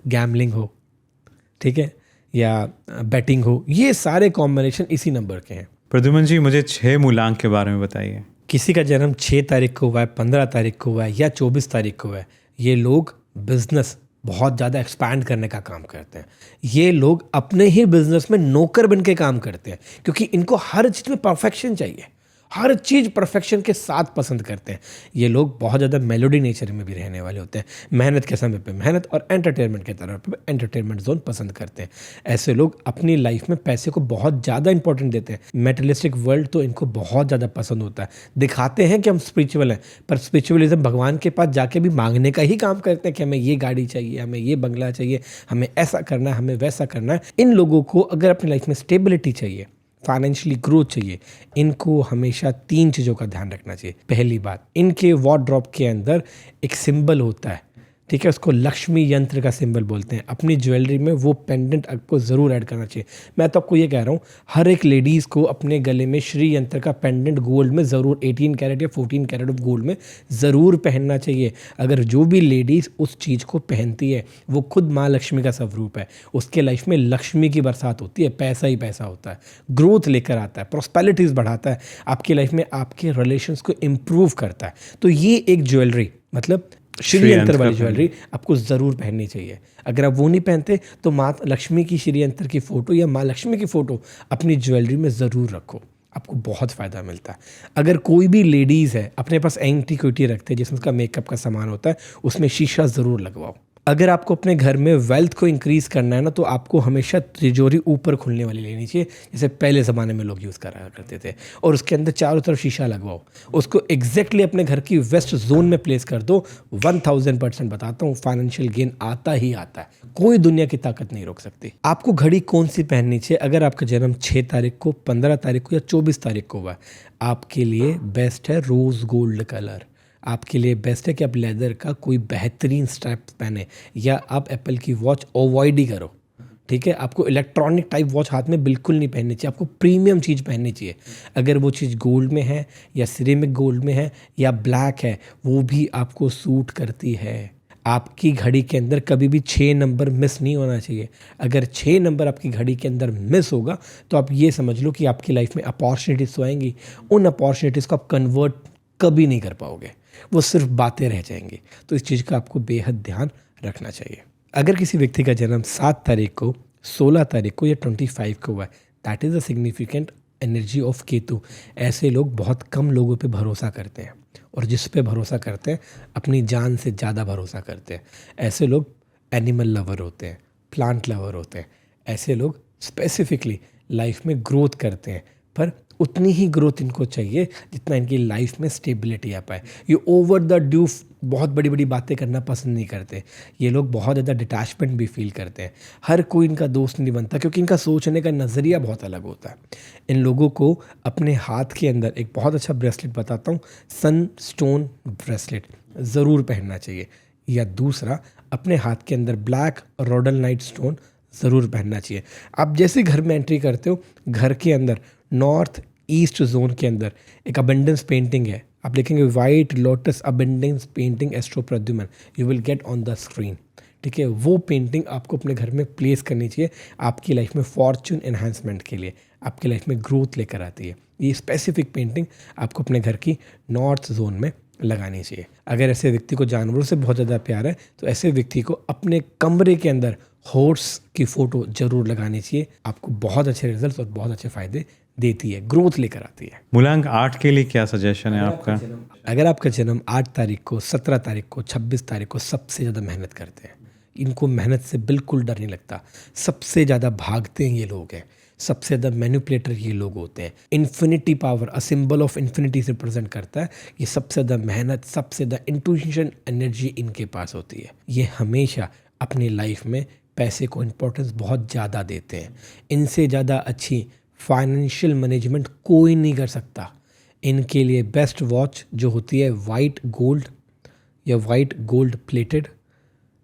गैमलिंग हो, ठीक है, या बैटिंग हो, ये सारे कॉम्बिनेशन इसी नंबर के हैं। प्रद्युमन जी, मुझे 6 मूलांक के बारे में बताइए। किसी का जन्म 6 तारीख को हुआ है, 15 तारीख को हुआ है या 24 तारीख को हुआ है, ये लोग बिजनेस बहुत ज़्यादा एक्सपैंड करने का काम करते हैं। ये लोग अपने ही बिजनेस में नौकर बन के काम करते हैं, क्योंकि इनको हर चीज़ में परफेक्शन चाहिए। हर चीज़ परफेक्शन के साथ पसंद करते हैं। ये लोग बहुत ज़्यादा मेलोडी नेचर में भी रहने वाले होते हैं, मेहनत के समय पे मेहनत और एंटरटेनमेंट के तरफ पे एंटरटेनमेंट जोन पसंद करते हैं। ऐसे लोग अपनी लाइफ में पैसे को बहुत ज़्यादा इंपॉर्टेंट देते हैं। मेटेरियलिस्टिक वर्ल्ड तो इनको बहुत ज़्यादा पसंद होता है। दिखाते हैं कि हम स्पिरिचुअल हैं, पर स्पिरिचुअलिज्म भगवान के पास जाके भी मांगने का ही काम करते हैं कि हमें ये गाड़ी चाहिए, हमें ये बंगला चाहिए, हमें ऐसा करना है, हमें वैसा करना है। इन लोगों को अगर अपनी लाइफ में स्टेबिलिटी चाहिए, फाइनेंशियली ग्रोथ चाहिए, इनको हमेशा 3 चीज़ों का ध्यान रखना चाहिए। पहली बात, इनके वार्डरोब के अंदर एक सिंबल होता है, ठीक है, उसको लक्ष्मी यंत्र का सिंबल बोलते हैं। अपनी ज्वेलरी में वो पेंडेंट आपको ज़रूर ऐड करना चाहिए। मैं तो आपको ये कह रहा हूँ, हर एक लेडीज़ को अपने गले में श्री यंत्र का पेंडेंट गोल्ड में ज़रूर 18 कैरेट या 14 कैरेट ऑफ गोल्ड में ज़रूर पहनना चाहिए। अगर जो भी लेडीज़ उस चीज़ को पहनती है, वो खुद माँ लक्ष्मी का स्वरूप है। उसके लाइफ में लक्ष्मी की बरसात होती है, पैसा ही पैसा होता है, ग्रोथ लेकर आता है, प्रॉस्पेरिटीज़ बढ़ाता है, आपकी लाइफ में आपके रिलेशंस को इम्प्रूव करता है। तो ये एक ज्वेलरी, मतलब श्री यंत्र वाली ज्वेलरी आपको ज़रूर पहननी चाहिए। अगर आप वो नहीं पहनते तो माँ लक्ष्मी की श्री यंत्र की फ़ोटो या माँ लक्ष्मी की फ़ोटो अपनी ज्वेलरी में ज़रूर रखो, आपको बहुत फ़ायदा मिलता है। अगर कोई भी लेडीज़ है अपने पास एंटी क्विटी रखते हैं जिसमें उसका मेकअप का सामान होता है, उसमें शीशा ज़रूर लगवाओ। अगर आपको अपने घर में वेल्थ को इंक्रीज़ करना है ना, तो आपको हमेशा तिजोरी ऊपर खुलने वाली लेनी चाहिए, जैसे पहले ज़माने में लोग यूज़ करा करते थे, और उसके अंदर चारों तरफ शीशा लगवाओ। उसको एग्जैक्टली अपने घर की वेस्ट जोन में प्लेस कर दो। 1000% बताता हूँ, फाइनेंशियल गेन आता ही आता है, कोई दुनिया की ताकत नहीं रोक सकती। आपको घड़ी कौन सी पहननी चाहिए? अगर आपका जन्म 6 तारीख को, 15 तारीख को या 24 तारीख को हुआ, आपके लिए बेस्ट है रोज़ गोल्ड कलर। आपके लिए बेस्ट है कि आप लेदर का कोई बेहतरीन स्ट्रैप पहने, या आप एप्पल की वॉच अवॉइड ही करो, ठीक है। आपको इलेक्ट्रॉनिक टाइप वॉच हाथ में बिल्कुल नहीं पहननी चाहिए, आपको प्रीमियम चीज़ पहननी चाहिए। अगर वो चीज़ गोल्ड में है या सिरेमिक गोल्ड में है या ब्लैक है, वो भी आपको सूट करती है। आपकी घड़ी के अंदर कभी भी 6 नंबर मिस नहीं होना चाहिए। अगर 6 नंबर आपकी घड़ी के अंदर मिस होगा तो आप ये समझ लो कि आपकी लाइफ में अपॉर्चुनिटीज़ तो आएंगी, उन अपॉर्चुनिटीज़ को आप कन्वर्ट कभी नहीं कर पाओगे, वो सिर्फ बातें रह जाएंगी। तो इस चीज़ का आपको बेहद ध्यान रखना चाहिए। अगर किसी व्यक्ति का जन्म 7 तारीख को, 16 तारीख को या 25 को हुआ है, that is a significant energy of Ketu. ऐसे लोग बहुत कम लोगों पे भरोसा करते हैं, और जिस पे भरोसा करते हैं अपनी जान से ज़्यादा भरोसा करते हैं। ऐसे लोग एनिमल लवर होते हैं, प्लांट लवर होते हैं। ऐसे लोग स्पेसिफिकली लाइफ में ग्रोथ करते हैं, पर उतनी ही ग्रोथ इनको चाहिए जितना इनकी लाइफ में स्टेबिलिटी आ पाए। ये ओवर द ड्यू बहुत बड़ी बड़ी बातें करना पसंद नहीं करते। ये लोग बहुत ज़्यादा डिटैचमेंट भी फील करते हैं। हर कोई इनका दोस्त नहीं बनता, क्योंकि इनका सोचने का नज़रिया बहुत अलग होता है। इन लोगों को अपने हाथ के अंदर एक बहुत अच्छा ब्रेसलेट बताता हूँ, सन स्टोन ब्रेसलेट ज़रूर पहनना चाहिए। या दूसरा, अपने हाथ के अंदर ब्लैक रोडलनाइट स्टोन ज़रूर पहनना चाहिए। आप जैसे घर में एंट्री करते हो, घर के अंदर नॉर्थ ईस्ट जोन के अंदर एक अबेंडेंस पेंटिंग है, आप लिखेंगे white lotus abundance painting astro Pradyuman, you will get on the screen, ठीक है। वो पेंटिंग आपको अपने घर में प्लेस करनी चाहिए, आपकी लाइफ में फॉर्चून एनहांसमेंट के लिए, आपकी लाइफ में ग्रोथ लेकर आती है। ये स्पेसिफिक पेंटिंग आपको अपने घर की नॉर्थ जोन में लगानी चाहिए। अगर ऐसे व्यक्ति को जानवरों से बहुत ज़्यादा प्यार है, तो ऐसे व्यक्ति को अपने कमरे के अंदर हॉर्स की फ़ोटो ज़रूर लगानी चाहिए। आपको बहुत अच्छे रिजल्ट और बहुत अच्छे फ़ायदे देती है, ग्रोथ लेकर आती है। मूलांक 8 के लिए क्या सजेशन है आपका? अगर आपका जन्म 8 तारीख को, 17 तारीख को, 26 तारीख को सबसे ज़्यादा मेहनत करते हैं, इनको मेहनत से बिल्कुल डर नहीं लगता, सबसे ज़्यादा भागते हैं ये लोग हैं, सबसे ज़्यादा मैनिपुलेटर ये लोग होते हैं। Infinity power, a symbol of infinity से रिप्रेजेंट करता है। ये सबसे ज़्यादा मेहनत, सबसे ज़्यादा इंट्यूशन एनर्जी इनके पास होती है। ये हमेशा अपनी लाइफ में पैसे को इम्पोर्टेंस बहुत ज़्यादा देते हैं। इनसे ज़्यादा अच्छी फाइनेंशियल मैनेजमेंट कोई नहीं कर सकता। इनके लिए बेस्ट वॉच जो होती है वाइट गोल्ड या white gold plated,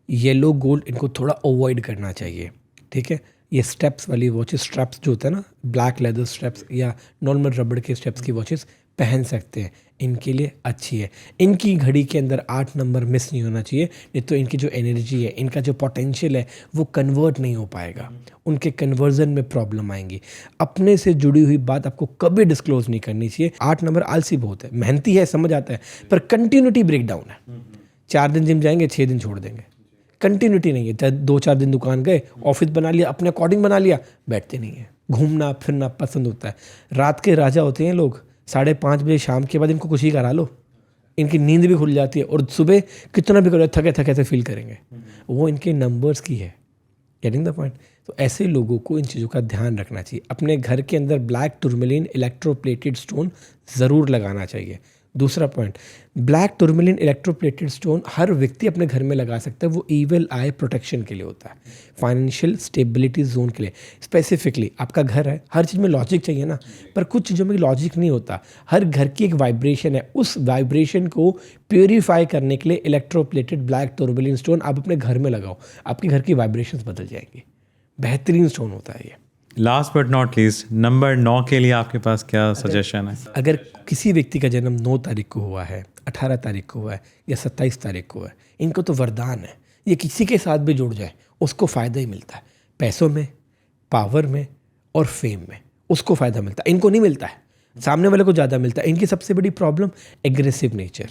yellow gold इनको थोड़ा अवॉइड करना चाहिए, ठीक है। ये स्टेप्स वाली वॉचेस, स्ट्रैप्स जो होता है ना, ब्लैक लेदर स्ट्रैप्स या नॉर्मल रबड़ के स्टेप्स की वॉचेस पहन सकते हैं, इनके लिए अच्छी है। इनकी घड़ी के अंदर 8 नंबर मिस नहीं होना चाहिए, नहीं तो इनकी जो एनर्जी है, इनका जो पोटेंशियल है, वो कन्वर्ट नहीं हो पाएगा, उनके कन्वर्जन में प्रॉब्लम आएंगी। अपने से जुड़ी हुई बात आपको कभी डिस्क्लोज नहीं करनी चाहिए। 8 नंबर आलसी बहुत है, मेहनती है, समझ आता है, पर कंटिन्यूटी ब्रेक डाउन है। 4 दिन जिम जाएंगे, 6 दिन छोड़ देंगे, कंटिन्यूटी नहीं है। 2-4 दिन दुकान गए, ऑफिस बना लिया, अपने अकॉर्डिंग बना लिया, बैठते नहीं है। घूमना फिरना पसंद होता है, रात के राजा होते हैं लोग, 5:30 बजे शाम के बाद इनको कुछ ही करा लो, इनकी नींद भी खुल जाती है और सुबह कितना भी करो थके थके से फील करेंगे। वो इनके नंबर्स की है। Getting the point? तो ऐसे लोगों को इन चीज़ों का ध्यान रखना चाहिए। अपने घर के अंदर ब्लैक टूरमेलिन इलेक्ट्रोप्लेटेड स्टोन ज़रूर लगाना चाहिए। दूसरा पॉइंट, ब्लैक टूरमेलिन इलेक्ट्रोप्लेटेड स्टोन हर व्यक्ति अपने घर में लगा सकता है। वो ईविल आई प्रोटेक्शन के लिए होता है, फाइनेंशियल स्टेबिलिटी जोन के लिए। स्पेसिफिकली आपका घर है, हर चीज़ में लॉजिक चाहिए ना, पर कुछ चीज़ों में लॉजिक नहीं होता। हर घर की एक वाइब्रेशन है, उस वाइब्रेशन को प्योरीफाई करने के लिए इलेक्ट्रोप्लेटेड ब्लैक टूरमेलिन स्टोन आप अपने घर में लगाओ, आपके घर की वाइब्रेशंस बदल जाएंगी। बेहतरीन स्टोन होता है ये। Last but not least, number 9 के लिए आपके पास क्या सजेशन है? अगर किसी व्यक्ति का जन्म 9 तारीख को हुआ है, 18 तारीख को हुआ है या 27 तारीख को हुआ है, इनको तो वरदान है। ये किसी के साथ भी जुड़ जाए उसको फ़ायदा ही मिलता है, पैसों में, पावर में और फेम में उसको फ़ायदा मिलता है। इनको नहीं मिलता है, सामने वाले को ज़्यादा मिलता है। इनकी सबसे बड़ी प्रॉब्लम एग्रेसिव नेचर।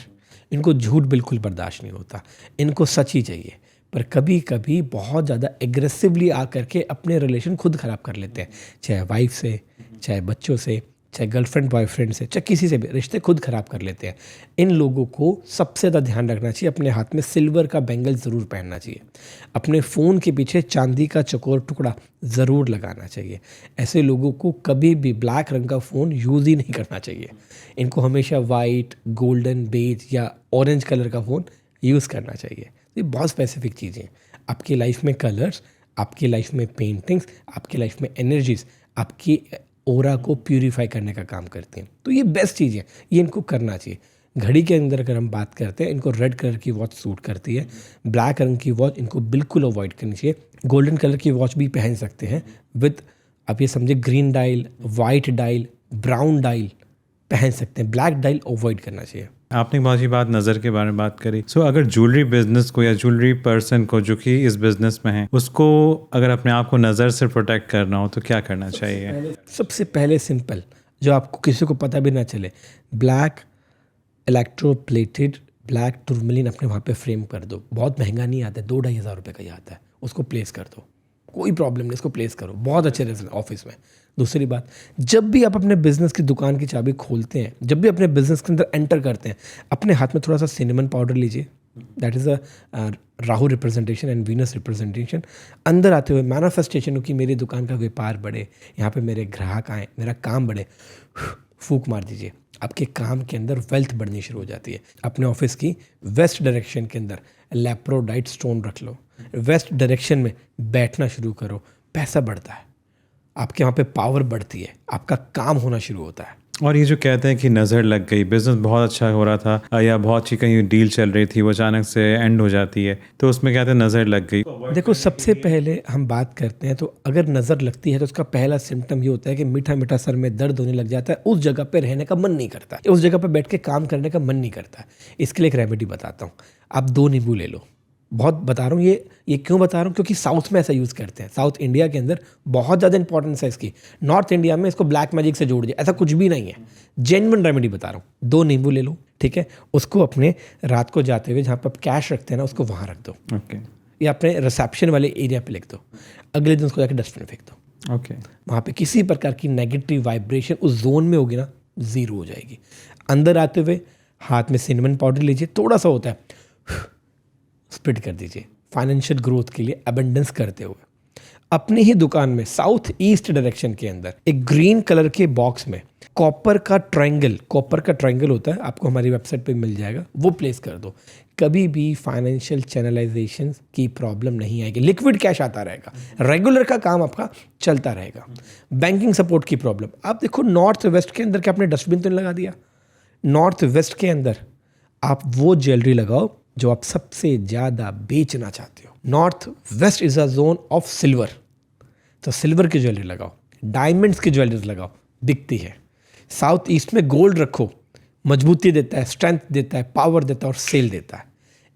इनको झूठ बिल्कुल बर्दाश्त नहीं होता, इनको सच ही चाहिए। पर कभी कभी बहुत ज़्यादा एग्रेसिवली आ करके अपने रिलेशन खुद ख़राब कर लेते हैं, चाहे वाइफ से, चाहे बच्चों से, चाहे गर्लफ्रेंड बॉयफ्रेंड से, चाहे किसी से भी रिश्ते खुद ख़राब कर लेते हैं। इन लोगों को सबसे ज़्यादा ध्यान रखना चाहिए। अपने हाथ में सिल्वर का बैंगल ज़रूर पहनना चाहिए। अपने फ़ोन के पीछे चांदी का चकोर टुकड़ा ज़रूर लगाना चाहिए। ऐसे लोगों को कभी भी ब्लैक रंग का फ़ोन यूज़ ही नहीं करना चाहिए। इनको हमेशा वाइट, गोल्डन, बेज या ऑरेंज कलर का फ़ोन यूज़ करना चाहिए। ये बहुत स्पेसिफिक चीज़ें हैं। आपकी लाइफ में कलर्स, आपकी लाइफ में पेंटिंग्स, आपकी लाइफ में एनर्जीज आपकी ओरा को प्यूरीफाई करने का काम करती हैं। तो ये बेस्ट चीज़ है, ये इनको करना चाहिए। घड़ी के अंदर अगर हम बात करते हैं, इनको रेड कलर की वॉच सूट करती है। ब्लैक रंग की वॉच इनको बिल्कुल अवॉइड करनी चाहिए। गोल्डन कलर की वॉच भी पहन सकते हैं विद, आप ये समझे, green dial, white dial, brown dial पहन सकते हैं। ब्लैक डायल अवॉइड करना चाहिए। आपने बहुत ही बात नज़र के बारे में बात करी। सो अगर ज्वेलरी बिजनेस को या ज्वेलरी पर्सन को जो कि इस बिजनेस में है, उसको अगर अपने आप को नज़र से प्रोटेक्ट करना हो तो क्या करना चाहिए? सबसे पहले सिंपल, जो आपको किसी को पता भी ना चले, ब्लैक इलेक्ट्रोप्लेटेड ब्लैक टूरमेलिन अपने वहाँ पे फ्रेम कर दो। बहुत महंगा नहीं आता है, 2-2.5 हज़ार रुपये का ही आता है। उसको प्लेस कर दो, कोई प्रॉब्लम नहीं, इसको प्लेस करो, बहुत अच्छे रिजल्ट ऑफिस में। दूसरी बात, जब भी आप अपने बिजनेस की दुकान की चाबी खोलते हैं, जब भी अपने बिजनेस के अंदर एंटर करते हैं, अपने हाथ में थोड़ा सा सिनेमन पाउडर लीजिए। That is a Rahu representation and Venus representation. अंदर आते हुए मैनिफेस्टेशन हो कि मेरी दुकान का व्यापार बढ़े, यहाँ पे मेरे ग्राहक आएँ, मेरा काम बढ़े। फूंक मार दीजिए, आपके काम के अंदर वेल्थ बढ़नी शुरू हो जाती है। अपने ऑफिस की वेस्ट डायरेक्शन के अंदर लेप्रोडाइट स्टोन रख लो, वेस्ट डायरेक्शन में बैठना शुरू करो, पैसा बढ़ता है, आपके वहाँ पे पावर बढ़ती है, आपका काम होना शुरू होता है। और ये जो कहते हैं कि नज़र लग गई, बिजनेस बहुत अच्छा हो रहा था या बहुत अच्छी कहीं डील चल रही थी, वो अचानक से एंड हो जाती है, तो उसमें कहते हैं नज़र लग गई। देखो, सबसे पहले हम बात करते हैं तो अगर नज़र लगती है तो उसका पहला सिम्टम ये होता है कि मीठा मीठा सर में दर्द होने लग जाता है, उस जगह पे रहने का मन नहीं करता, उस जगह पे बैठ के काम करने का मन नहीं करता। इसके लिए एक रेमेडी बताता हूँ, आप 2 नींबू ले लो। बहुत बता रहा हूँ, ये क्यों बता रहा हूँ, क्योंकि साउथ में ऐसा यूज़ करते हैं। साउथ इंडिया के अंदर बहुत ज़्यादा इंपॉर्टेंस है इसकी। नॉर्थ इंडिया में इसको ब्लैक मैजिक से जोड़ दिया, ऐसा कुछ भी नहीं है। जेन्युइन रेमेडी बता रहा हूँ। 2 नींबू ले लो, ठीक है, उसको अपने रात को जाते हुए जहाँ पर आप कैश रखते हैं ना, उसको वहाँ रख दो। ओके। या अपने रिसेप्शन वाले एरिया पे लिख दो। अगले दिन उसको जाकर डस्टबिन फेंक दो। ओके। वहाँ पे किसी प्रकार की नेगेटिव वाइब्रेशन उस जोन में होगी ना, 0 हो जाएगी। अंदर आते हुए हाथ में सिनेमन पाउडर लीजिए, थोड़ा सा होता है, स्प्रेड कर दीजिए फाइनेंशियल ग्रोथ के लिए, अबेंडेंस करते हुए। अपनी ही दुकान में साउथ ईस्ट डायरेक्शन के अंदर एक ग्रीन कलर के बॉक्स में कॉपर का ट्रायंगल होता है, आपको हमारी वेबसाइट पे मिल जाएगा, वो प्लेस कर दो। कभी भी फाइनेंशियल चैनलाइजेशन की प्रॉब्लम नहीं आएगी, लिक्विड कैश आता रहेगा, रेगुलर का काम आपका चलता रहेगा। बैंकिंग सपोर्ट की प्रॉब्लम, आप देखो नॉर्थ वेस्ट के अंदर क्या आपने डस्टबिन तो नहीं लगा दिया? नॉर्थ वेस्ट के अंदर आप वो ज्वेलरी लगाओ जो आप सबसे ज़्यादा बेचना चाहते हो। North west is a zone of silver, तो सिल्वर की ज्वेलरी लगाओ, डायमंड्स की ज्वेलरी लगाओ, बिकती है। साउथ ईस्ट में गोल्ड रखो, मजबूती देता है, स्ट्रेंथ देता है, पावर देता है और सेल देता है।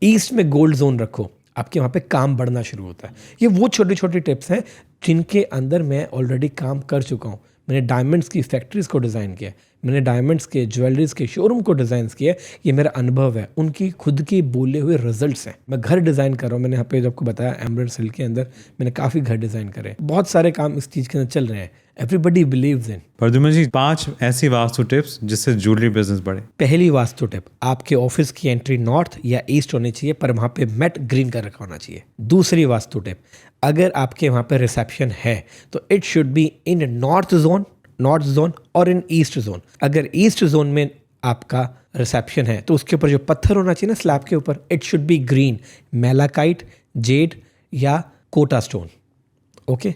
ईस्ट में गोल्ड जोन रखो, आपके वहाँ पे काम बढ़ना शुरू होता है। ये वो छोटी छोटी टिप्स हैं जिनके अंदर मैं ऑलरेडी काम कर चुका हूँ। मैंने डायमंड्स की फैक्ट्रीज़ को डिज़ाइन किया, मैंने डायमंड्स के ज्वेलरीज के शोरूम को डिज़ाइन किया। ये मेरा अनुभव है, उनकी खुद की बोले हुए रिजल्ट्स हैं। मैं घर डिज़ाइन कर रहा हूँ, मैंने यहाँ पे जो आपको बताया एमराल्ड सिल्क के अंदर मैंने काफ़ी घर डिज़ाइन करे, बहुत सारे काम इस चीज़ के अंदर चल रहे हैं। Everybody believes in. Pradyuman ji, 5 ऐसी वास्तु टिप्स जिससे ज्वेलरी बिजनेस बढ़े। पहली वास्तु टिप, आपके ऑफिस की एंट्री नॉर्थ या ईस्ट होनी चाहिए, पर वहाँ पे मैट ग्रीन कलर का होना चाहिए। दूसरी वास्तु टिप, अगर आपके वहाँ पे रिसेप्शन है तो it should be in north zone और इन ईस्ट जोन। अगर ईस्ट जोन में आपका रिसेप्शन है तो उसके ऊपर जो पत्थर होना चाहिए ना स्लैब के ऊपर, it should be green, malachite, Z या कोटा स्टोन। ओके।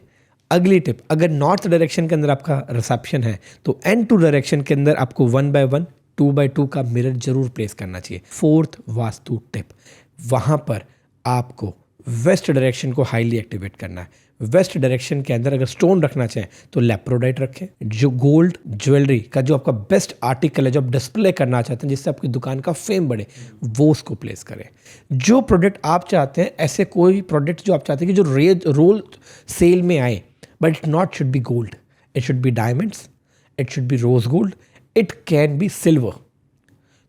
अगली टिप, अगर नॉर्थ डायरेक्शन के अंदर आपका रिसेप्शन है तो एंड टू डायरेक्शन के अंदर आपको 1x1 2x2 का मिरर जरूर प्लेस करना चाहिए। फोर्थ वास्तु टिप, वहाँ पर आपको वेस्ट डायरेक्शन को हाईली एक्टिवेट करना है। वेस्ट डायरेक्शन के अंदर अगर स्टोन रखना चाहें तो लेप्रोडाइट रखें। जो गोल्ड ज्वेलरी का जो आपका बेस्ट आर्टिकल है, जो आप डिस्प्ले करना चाहते हैं जिससे आपकी दुकान का फेम बढ़े, वो उसको प्लेस करें। जो प्रोडक्ट आप चाहते हैं, ऐसे कोई प्रोडक्ट जो आप चाहते हैं कि जो रोल सेल में आए, but it not should be gold, it should be diamonds, it should be rose gold, it can be silver,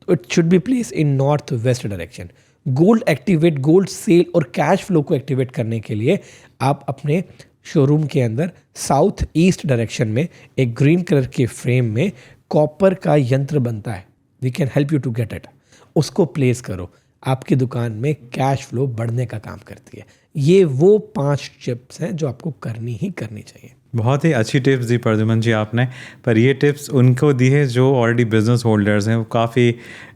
so it should be placed in north west direction. Gold activate, gold sale और कैश फ्लो को एक्टिवेट करने के लिए आप अपने शोरूम के अंदर साउथ ईस्ट डायरेक्शन में एक ग्रीन कलर के फ्रेम में कॉपर का यंत्र बनता है, we can help you to get it, उसको प्लेस करो। आपकी दुकान में कैश फ्लो बढ़ने का काम करती है। ये वो 5 टिप्स हैं जो आपको करनी ही करनी चाहिए। बहुत ही अच्छी टिप्स दी प्रद्युमन जी आपने, पर ये टिप्स उनको दी है जो ऑलरेडी बिजनेस होल्डर्स हैं, वो काफ़ी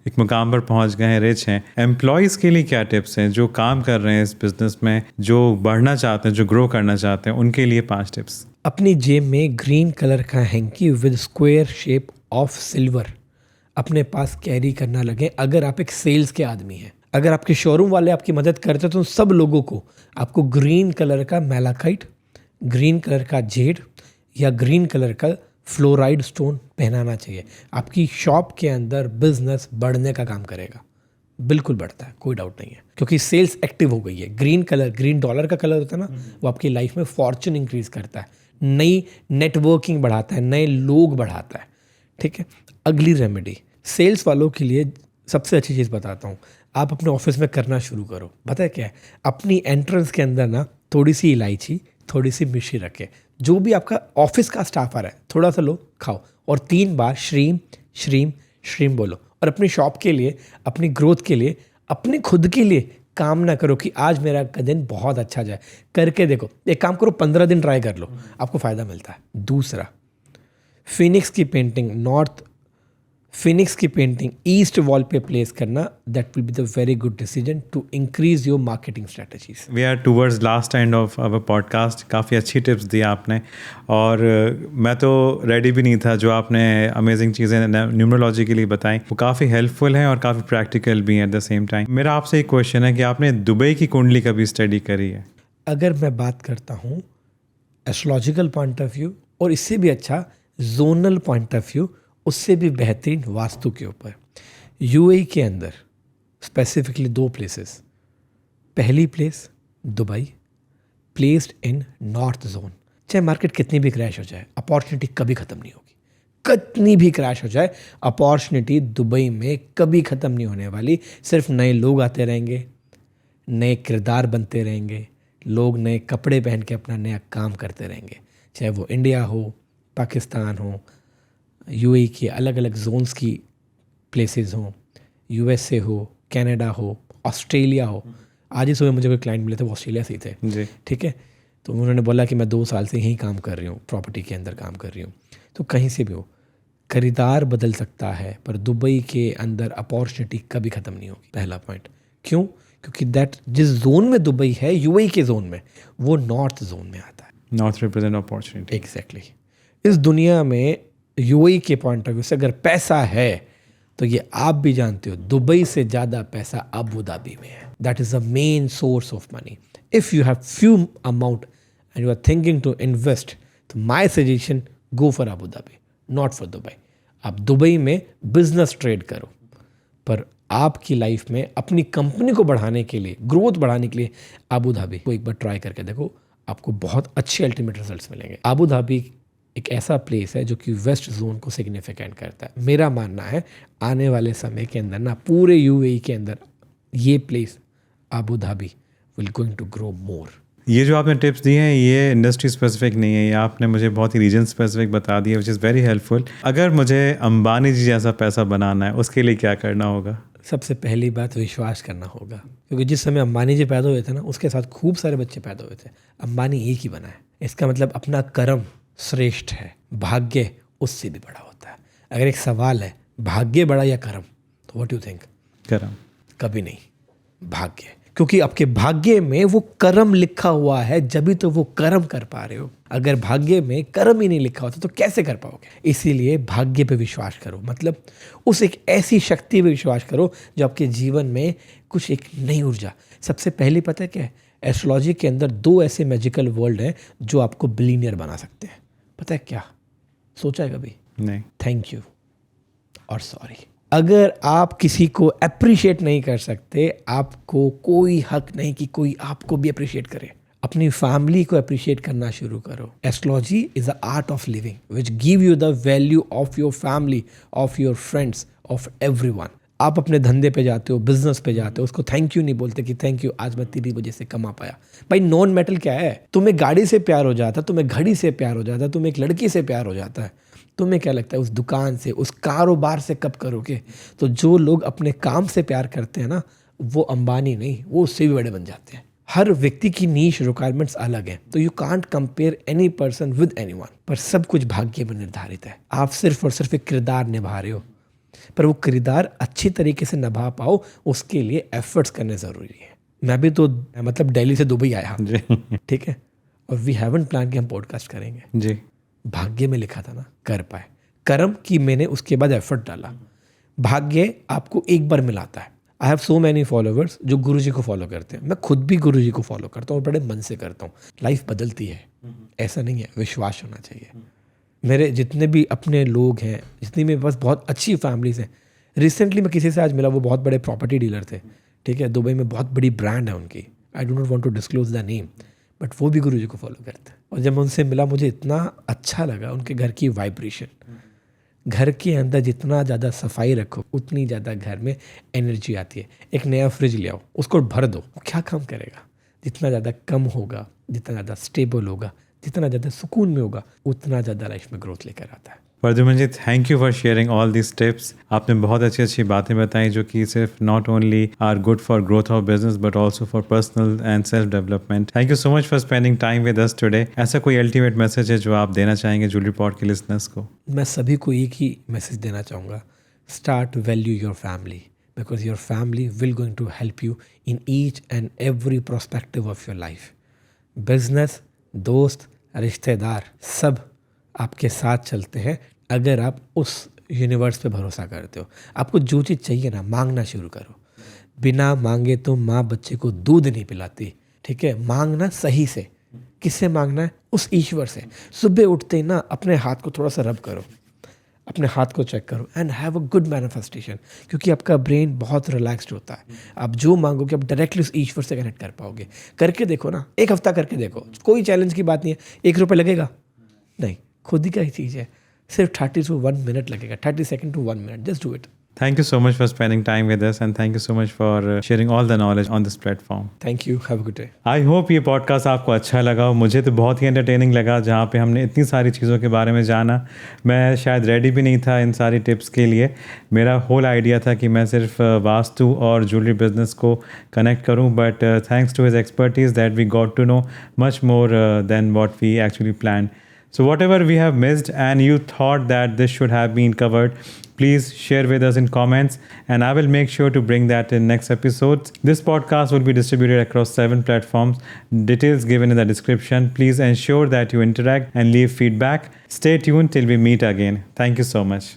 एक मुकाम पर पहुंच गए हैं, रिच हैं। एम्प्लॉयज़ के लिए क्या टिप्स हैं जो काम कर रहे हैं इस बिज़नेस में, जो बढ़ना चाहते हैं, जो ग्रो करना चाहते हैं, उनके लिए 5 टिप्स। अपनी जेब में ग्रीन कलर का hanky with square shape of silver अपने पास कैरी करना लगे। अगर आप एक सेल्स के आदमी हैं, अगर आपके शोरूम वाले आपकी मदद करते हैं तो सब लोगों को आपको ग्रीन कलर का मेलाकाइट, ग्रीन कलर का जेड या ग्रीन कलर का फ्लोराइड स्टोन पहनाना चाहिए। आपकी शॉप के अंदर बिजनेस बढ़ने का काम करेगा, बिल्कुल बढ़ता है, कोई डाउट नहीं है, क्योंकि सेल्स एक्टिव हो गई है। ग्रीन कलर, ग्रीन डॉलर का कलर होता है ना, वो आपकी लाइफ में फॉर्चून इंक्रीज करता है, नई नेटवर्किंग बढ़ाता है, नए लोग बढ़ाता है। ठीक है। अगली रेमेडी सेल्स वालों के लिए सबसे अच्छी चीज़ बताता हूँ, आप अपने ऑफिस में करना शुरू करो। पता है क्या है, अपनी एंट्रेंस के अंदर ना थोड़ी सी इलायची, थोड़ी सी मिश्री रखे। जो भी आपका ऑफिस का स्टाफ आ रहा है, थोड़ा सा लो, खाओ और 3 बार श्रीम श्रीम श्रीम बोलो। और अपनी शॉप के लिए, अपनी ग्रोथ के लिए, अपने खुद के लिए कामना करो कि आज मेरा दिन बहुत अच्छा जाए। करके देखो, एक काम करो, 15 दिन ट्राई कर लो, आपको फ़ायदा मिलता है। दूसरा, फिनिक्स की पेंटिंग ईस्ट वॉल पे प्लेस करना, that will be the very good decision to increase your marketing strategies. We are towards last end of our podcast. काफ़ी अच्छी टिप्स दी आपने, और मैं तो रेडी भी नहीं था। जो आपने अमेजिंग चीज़ें न्यूमरोलॉजी के लिए बताई, वो काफ़ी हेल्पफुल हैं और काफ़ी प्रैक्टिकल भी हैं एट द सेम टाइम। मेरा आपसे एक क्वेश्चन है कि आपने दुबई की कुंडली कभी स्टडी करी है? अगर मैं बात करता हूँ एस्ट्रोलॉजिकल पॉइंट ऑफ व्यू, और इससे भी अच्छा जोनल पॉइंट ऑफ व्यू, उससे भी बेहतरीन वास्तु के ऊपर, यूएई के अंदर स्पेसिफिकली 2 प्लेसेस। पहली place Dubai, placed in north zone. चाहे मार्केट कितनी भी क्रैश हो जाए, अपॉर्चुनिटी कभी ख़त्म नहीं होगी। कितनी भी क्रैश हो जाए, अपॉर्चुनिटी दुबई में कभी ख़त्म नहीं होने वाली। सिर्फ नए लोग आते रहेंगे, नए किरदार बनते रहेंगे, लोग नए कपड़े पहन के अपना नया काम करते रहेंगे। चाहे वो इंडिया हो, पाकिस्तान हो, यूएई के अलग अलग जोन्स की प्लेसेस हों, यूएसए हो, कनाडा हो, ऑस्ट्रेलिया हो। आज ही सुबह मुझे कोई क्लाइंट मिले थे, वो ऑस्ट्रेलिया से ही थे जी। ठीक है। तो उन्होंने बोला कि मैं 2 साल से यहीं काम कर रही हूँ, प्रॉपर्टी के अंदर काम कर रही हूँ। तो कहीं से भी हो, खरीदार बदल सकता है, पर दुबई के अंदर अपॉर्चुनिटी कभी ख़त्म नहीं होगी। पहला पॉइंट। क्यों? क्योंकि दैट जिस जोन में दुबई है, यूएई के जोन में, वो नॉर्थ जोन में आता है। North represent opportunity. एग्जैक्टली। इस दुनिया में यूएई के पॉइंट ऑफ व्यू से अगर पैसा है तो ये आप भी जानते हो, दुबई से ज़्यादा पैसा अबू धाबी में है। That is the main source of money. If you have few amount and you are thinking to invest, तो my suggestion, go for Abu Dhabi, not for Dubai. आप दुबई में बिजनेस ट्रेड करो, पर आपकी लाइफ में अपनी कंपनी को बढ़ाने के लिए, ग्रोथ बढ़ाने के लिए अबू धाबी को एक बार ट्राई करके देखो, आपको बहुत अच्छे अल्टीमेट रिजल्ट्स मिलेंगे। अबू धाबी एक ऐसा प्लेस है जो कि वेस्ट जोन को सिग्निफिकेंट करता है। मेरा मानना है आने वाले समय के अंदर ना पूरे यूएई के अंदर ये place Abu Dhabi will going to grow more. ये जो आपने टिप्स दिए हैं ये इंडस्ट्री स्पेसिफिक नहीं है, ये आपने मुझे बहुत ही रीजन स्पेसिफिक बता दिया, विच इज़ वेरी हेल्पफुल। अगर मुझे अंबानी जी जैसा पैसा बनाना है उसके लिए क्या करना होगा? सबसे पहली बात विश्वास करना होगा, क्योंकि जिस समय अंबानी जी पैदा हुए थे ना उसके साथ खूब सारे बच्चे पैदा हुए थे, अंबानी एक ही बना है। इसका मतलब अपना कर्म श्रेष्ठ है, भाग्य उससे भी बड़ा होता है। अगर एक सवाल है भाग्य बड़ा या कर्म, तो व्हाट यू थिंक? कर्म। कभी नहीं, भाग्य, क्योंकि आपके भाग्य में वो कर्म लिखा हुआ है, जब तो वो कर्म कर पा रहे हो। अगर भाग्य में कर्म ही नहीं लिखा होता तो कैसे कर पाओगे? इसीलिए भाग्य पे विश्वास करो, मतलब उस एक ऐसी शक्ति पे विश्वास करो जो आपके जीवन में कुछ एक नई ऊर्जा। सबसे पहले पता है क्या है, एस्ट्रोलॉजी के अंदर 2 ऐसे मैजिकल वर्ल्ड हैं जो आपको बिलीनियर बना सकते हैं। पता है क्या? सोचा है कभी? नहीं। थैंक यू और सॉरी। अगर आप किसी को अप्रिशिएट नहीं कर सकते, आपको कोई हक नहीं कि कोई आपको भी अप्रिशिएट करे। अपनी फैमिली को अप्रिशिएट करना शुरू करो। Astrology is the art of living which give you the value of your family, of your friends, of everyone. आप अपने धंधे पे जाते हो, बिजनेस पे जाते हो, उसको थैंक यू नहीं बोलते कि थैंक यू आज मैं तेरी वजह से कमा पाया। भाई नॉन मेटल क्या है? तुम्हें गाड़ी से प्यार हो जाता, तुम्हें घड़ी से प्यार हो जाता, तुम्हें एक लड़की से प्यार हो जाता है, तुम्हें क्या लगता है उस दुकान से, उस कारोबार से कब करोगे? तो जो लोग अपने काम से प्यार करते हैं ना, वो अंबानी नहीं, वो उससे भी बड़े बन जाते हैं। हर व्यक्ति की नीश रिक्वायरमेंट्स अलग हैं, तो you can't compare any person with anyone. पर सब कुछ भाग्य में निर्धारित है। आप सिर्फ और सिर्फ एक किरदार निभा रहे हो, पर वो किरदार अच्छी तरीके से निभा पाओ उसके लिए एफर्ट्स करने ज़रूरी है। मैं भी तो मतलब दिल्ली से दुबई आया, ठीक है, और वी हैवंट प्लान कि हम पॉडकास्ट करेंगे जी। भाग्य में लिखा था ना, कर पाए। कर्म की मैंने उसके बाद एफर्ट डाला। भाग्य आपको एक बार मिलाता है। I have so many followers जो गुरुजी को फॉलो करते हैं। मैं खुद भी गुरुजी को फॉलो करता हूँ और बड़े मन से करता हूँ। लाइफ बदलती है, ऐसा नहीं है, विश्वास होना चाहिए। मेरे जितने भी अपने लोग हैं, जितनी मेरे पास बहुत अच्छी फैमिलीज हैं, रिसेंटली मैं किसी से आज मिला, वो बहुत बड़े प्रॉपर्टी डीलर थे, ठीक है, दुबई में बहुत बड़ी ब्रांड है उनकी। I do not want to disclose the name, but वो भी गुरुजी को फॉलो करते हैं। और जब मैं उनसे मिला मुझे इतना अच्छा लगा, उनके घर की वाइब्रेशन। घर के अंदर जितना ज़्यादा सफाई रखो उतनी ज़्यादा घर में एनर्जी आती है। एक नया फ्रिज ले आओ, उसको भर दो, वो क्या काम करेगा? जितना ज़्यादा कम होगा, जितना ज़्यादा स्टेबल होगा, जितना ज़्यादा सुकून में होगा, उतना ज़्यादा लाइफ में ग्रोथ लेकर आता है। Pradyuman ji, thank you for sharing all this tips. आपने बहुत अच्छी अच्छी बातें बताई जो कि सिर्फ not only are good for growth of business but also for personal and self development. Thank you so much for spending time with us today. ऐसा कोई अल्टीमेट मैसेज है जो आप देना चाहेंगे ज्वेलरी पॉट के लिसनर्स को? मैं सभी को एक ही मैसेज देना चाहूँगा, start value your family, because your family will going to help you in each and every prospective of your life. Business, दोस्त, रिश्तेदार सब आपके साथ चलते हैं अगर आप उस यूनिवर्स पे भरोसा करते हो। आपको जो चीज़ चाहिए ना, मांगना शुरू करो। बिना मांगे तो माँ बच्चे को दूध नहीं पिलाती, ठीक है। मांगना सही से। किससे मांगना है? उस ईश्वर से। सुबह उठते ही ना अपने हाथ को थोड़ा सा रब करो, अपने हाथ को चेक करो and have a good manifestation, क्योंकि आपका ब्रेन बहुत रिलैक्स्ड होता है। आप जो मांगोगे आप डायरेक्टली उस ईश्वर से कनेक्ट कर पाओगे। करके देखो ना, 1 हफ्ता करके देखो, कोई चैलेंज की बात नहीं है। 1 रुपये लगेगा नहीं, खुद ही का ही चीज़ है। सिर्फ 30 to 1 minute लगेगा, 30 seconds to 1 minute, just do it. Thank you so much for spending time with us and thank you so much for sharing all the knowledge on this platform. Thank you, have a good day. I hope ये पॉडकास्ट आपको अच्छा लगा और मुझे तो बहुत ही एंटरटेनिंग लगा, जहाँ पे हमने इतनी सारी चीज़ों के बारे में जाना। मैं शायद रेडी भी नहीं था इन सारी टिप्स के लिए। मेरा होल आइडिया था कि मैं सिर्फ वास्तु और ज्वेलरी बिजनेस को कनेक्ट करूँ, but thanks to his expertise that we got to know much more than what we actually planned. So whatever we have missed and you thought that this should have been covered, please share with us in comments and I will make sure to bring that in next episodes. This podcast will be distributed across 7 platforms. Details given in the description. Please ensure that you interact and leave feedback. Stay tuned till we meet again. Thank you so much.